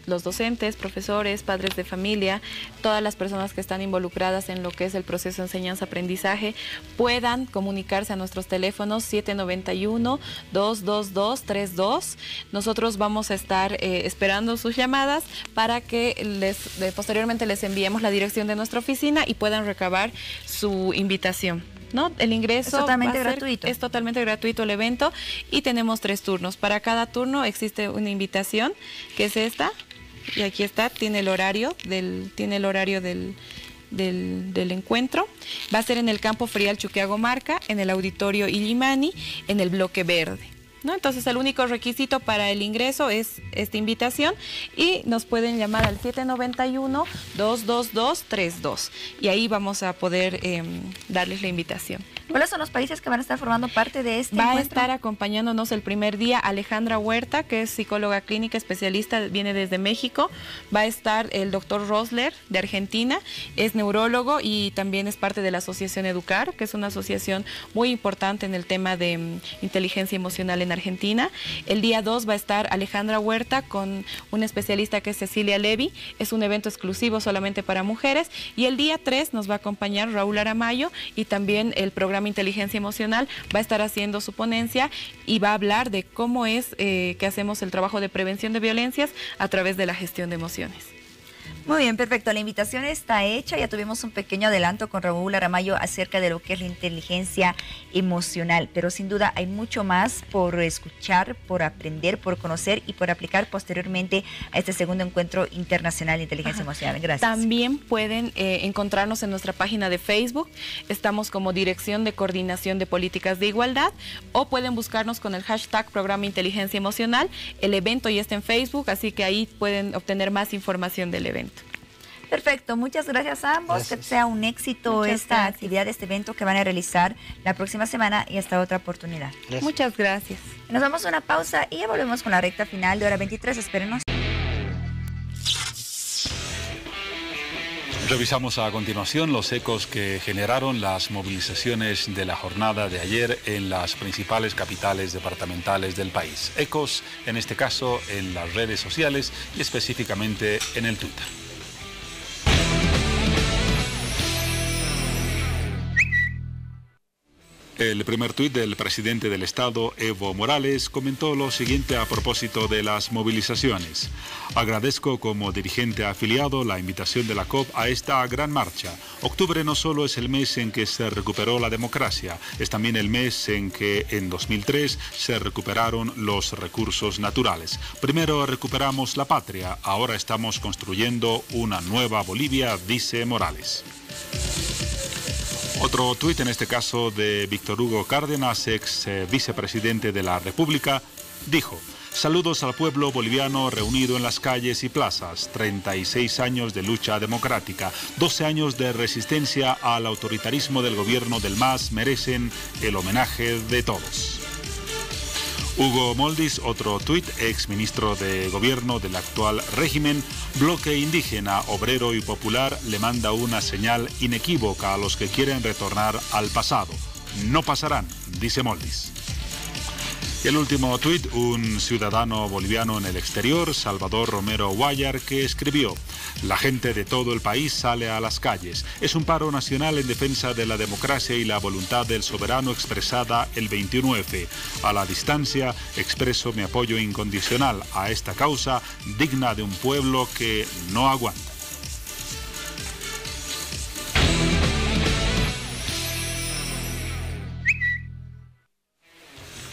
los docentes, profesores, padres de familia, todas las personas que están involucradas en lo que es el proceso de enseñanza-aprendizaje, puedan comunicarse a nuestros teléfonos 791-222-32. Nosotros vamos a estar esperando sus llamadas para que posteriormente les enviemos la dirección de nuestra oficina y puedan recabar su invitación, ¿no? El ingreso es totalmente gratuito. Es totalmente gratuito el evento y tenemos 3 turnos. Para cada turno existe una invitación, que es esta, y aquí está, tiene el horario del encuentro. Va a ser en el Campo Ferial Chuquiagomarca, en el Auditorio Illimani, en el bloque verde, ¿no? Entonces el único requisito para el ingreso es esta invitación y nos pueden llamar al 791-222-32 y ahí vamos a poder darles la invitación. ¿Cuáles son los países que van a estar formando parte de este encuentro? Va a estar acompañándonos el primer día Alejandra Huerta, que es psicóloga clínica especialista, viene desde México. Va a estar el doctor Rosler de Argentina, es neurólogo y también es parte de la Asociación Educar, que es una asociación muy importante en el tema de inteligencia emocional en Argentina. El día 2 va a estar Alejandra Huerta con una especialista que es Cecilia Levy. Es un evento exclusivo solamente para mujeres. Y el día 3 nos va a acompañar Raúl Aramayo y también el programa Inteligencia Emocional va a estar haciendo su ponencia y va a hablar de cómo es que hacemos el trabajo de prevención de violencias a través de la gestión de emociones. Muy bien, perfecto. La invitación está hecha. Ya tuvimos un pequeño adelanto con Raúl Aramayo acerca de lo que es la inteligencia emocional, pero sin duda hay mucho más por escuchar, por aprender, por conocer y por aplicar posteriormente a este segundo Encuentro Internacional de Inteligencia Emocional. Gracias. También pueden encontrarnos en nuestra página de Facebook. Estamos como Dirección de Coordinación de Políticas de Igualdad, o pueden buscarnos con el hashtag Programa Inteligencia Emocional. El evento ya está en Facebook, así que ahí pueden obtener más información del evento. Perfecto, muchas gracias a ambos. Gracias. Que sea un éxito esta actividad, este evento que van a realizar la próxima semana y hasta otra oportunidad. Gracias. Muchas gracias. Nos vamos a una pausa y ya volvemos con la recta final de hora 23. Espérenos. Revisamos a continuación los ecos que generaron las movilizaciones de la jornada de ayer en las principales capitales departamentales del país. Ecos, en este caso, en las redes sociales y específicamente en el Twitter. El primer tuit del presidente del Estado, Evo Morales, comentó lo siguiente a propósito de las movilizaciones. Agradezco como dirigente afiliado la invitación de la COP a esta gran marcha. Octubre no solo es el mes en que se recuperó la democracia, es también el mes en que en 2003 se recuperaron los recursos naturales. Primero recuperamos la patria, ahora estamos construyendo una nueva Bolivia, dice Morales. Otro tuit, en este caso de Víctor Hugo Cárdenas, ex vicepresidente de la República, dijo: saludos al pueblo boliviano reunido en las calles y plazas, 36 años de lucha democrática, 12 años de resistencia al autoritarismo del gobierno del MAS merecen el homenaje de todos. Hugo Moldis, otro tuit, ex ministro de Gobierno del actual régimen, bloque indígena, obrero y popular le manda una señal inequívoca a los que quieren retornar al pasado. No pasarán, dice Moldis. El último tuit, un ciudadano boliviano en el exterior, Salvador Romero Guayar, que escribió: la gente de todo el país sale a las calles. Es un paro nacional en defensa de la democracia y la voluntad del soberano expresada el 29F. A la distancia, expreso mi apoyo incondicional a esta causa digna de un pueblo que no aguanta.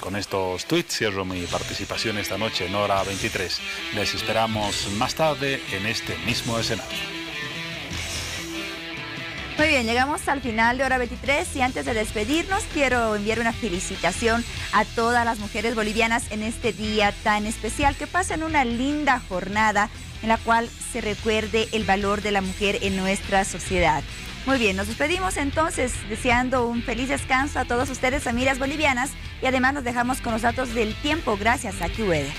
Con estos tweets cierro mi participación esta noche en Hora 23. Les esperamos más tarde en este mismo escenario. Muy bien, llegamos al final de Hora 23 y antes de despedirnos quiero enviar una felicitación a todas las mujeres bolivianas en este día tan especial. Que pasen una linda jornada en la cual se recuerde el valor de la mujer en nuestra sociedad. Muy bien, nos despedimos entonces deseando un feliz descanso a todos ustedes, familias bolivianas, y además nos dejamos con los datos del tiempo gracias a AccuWeather.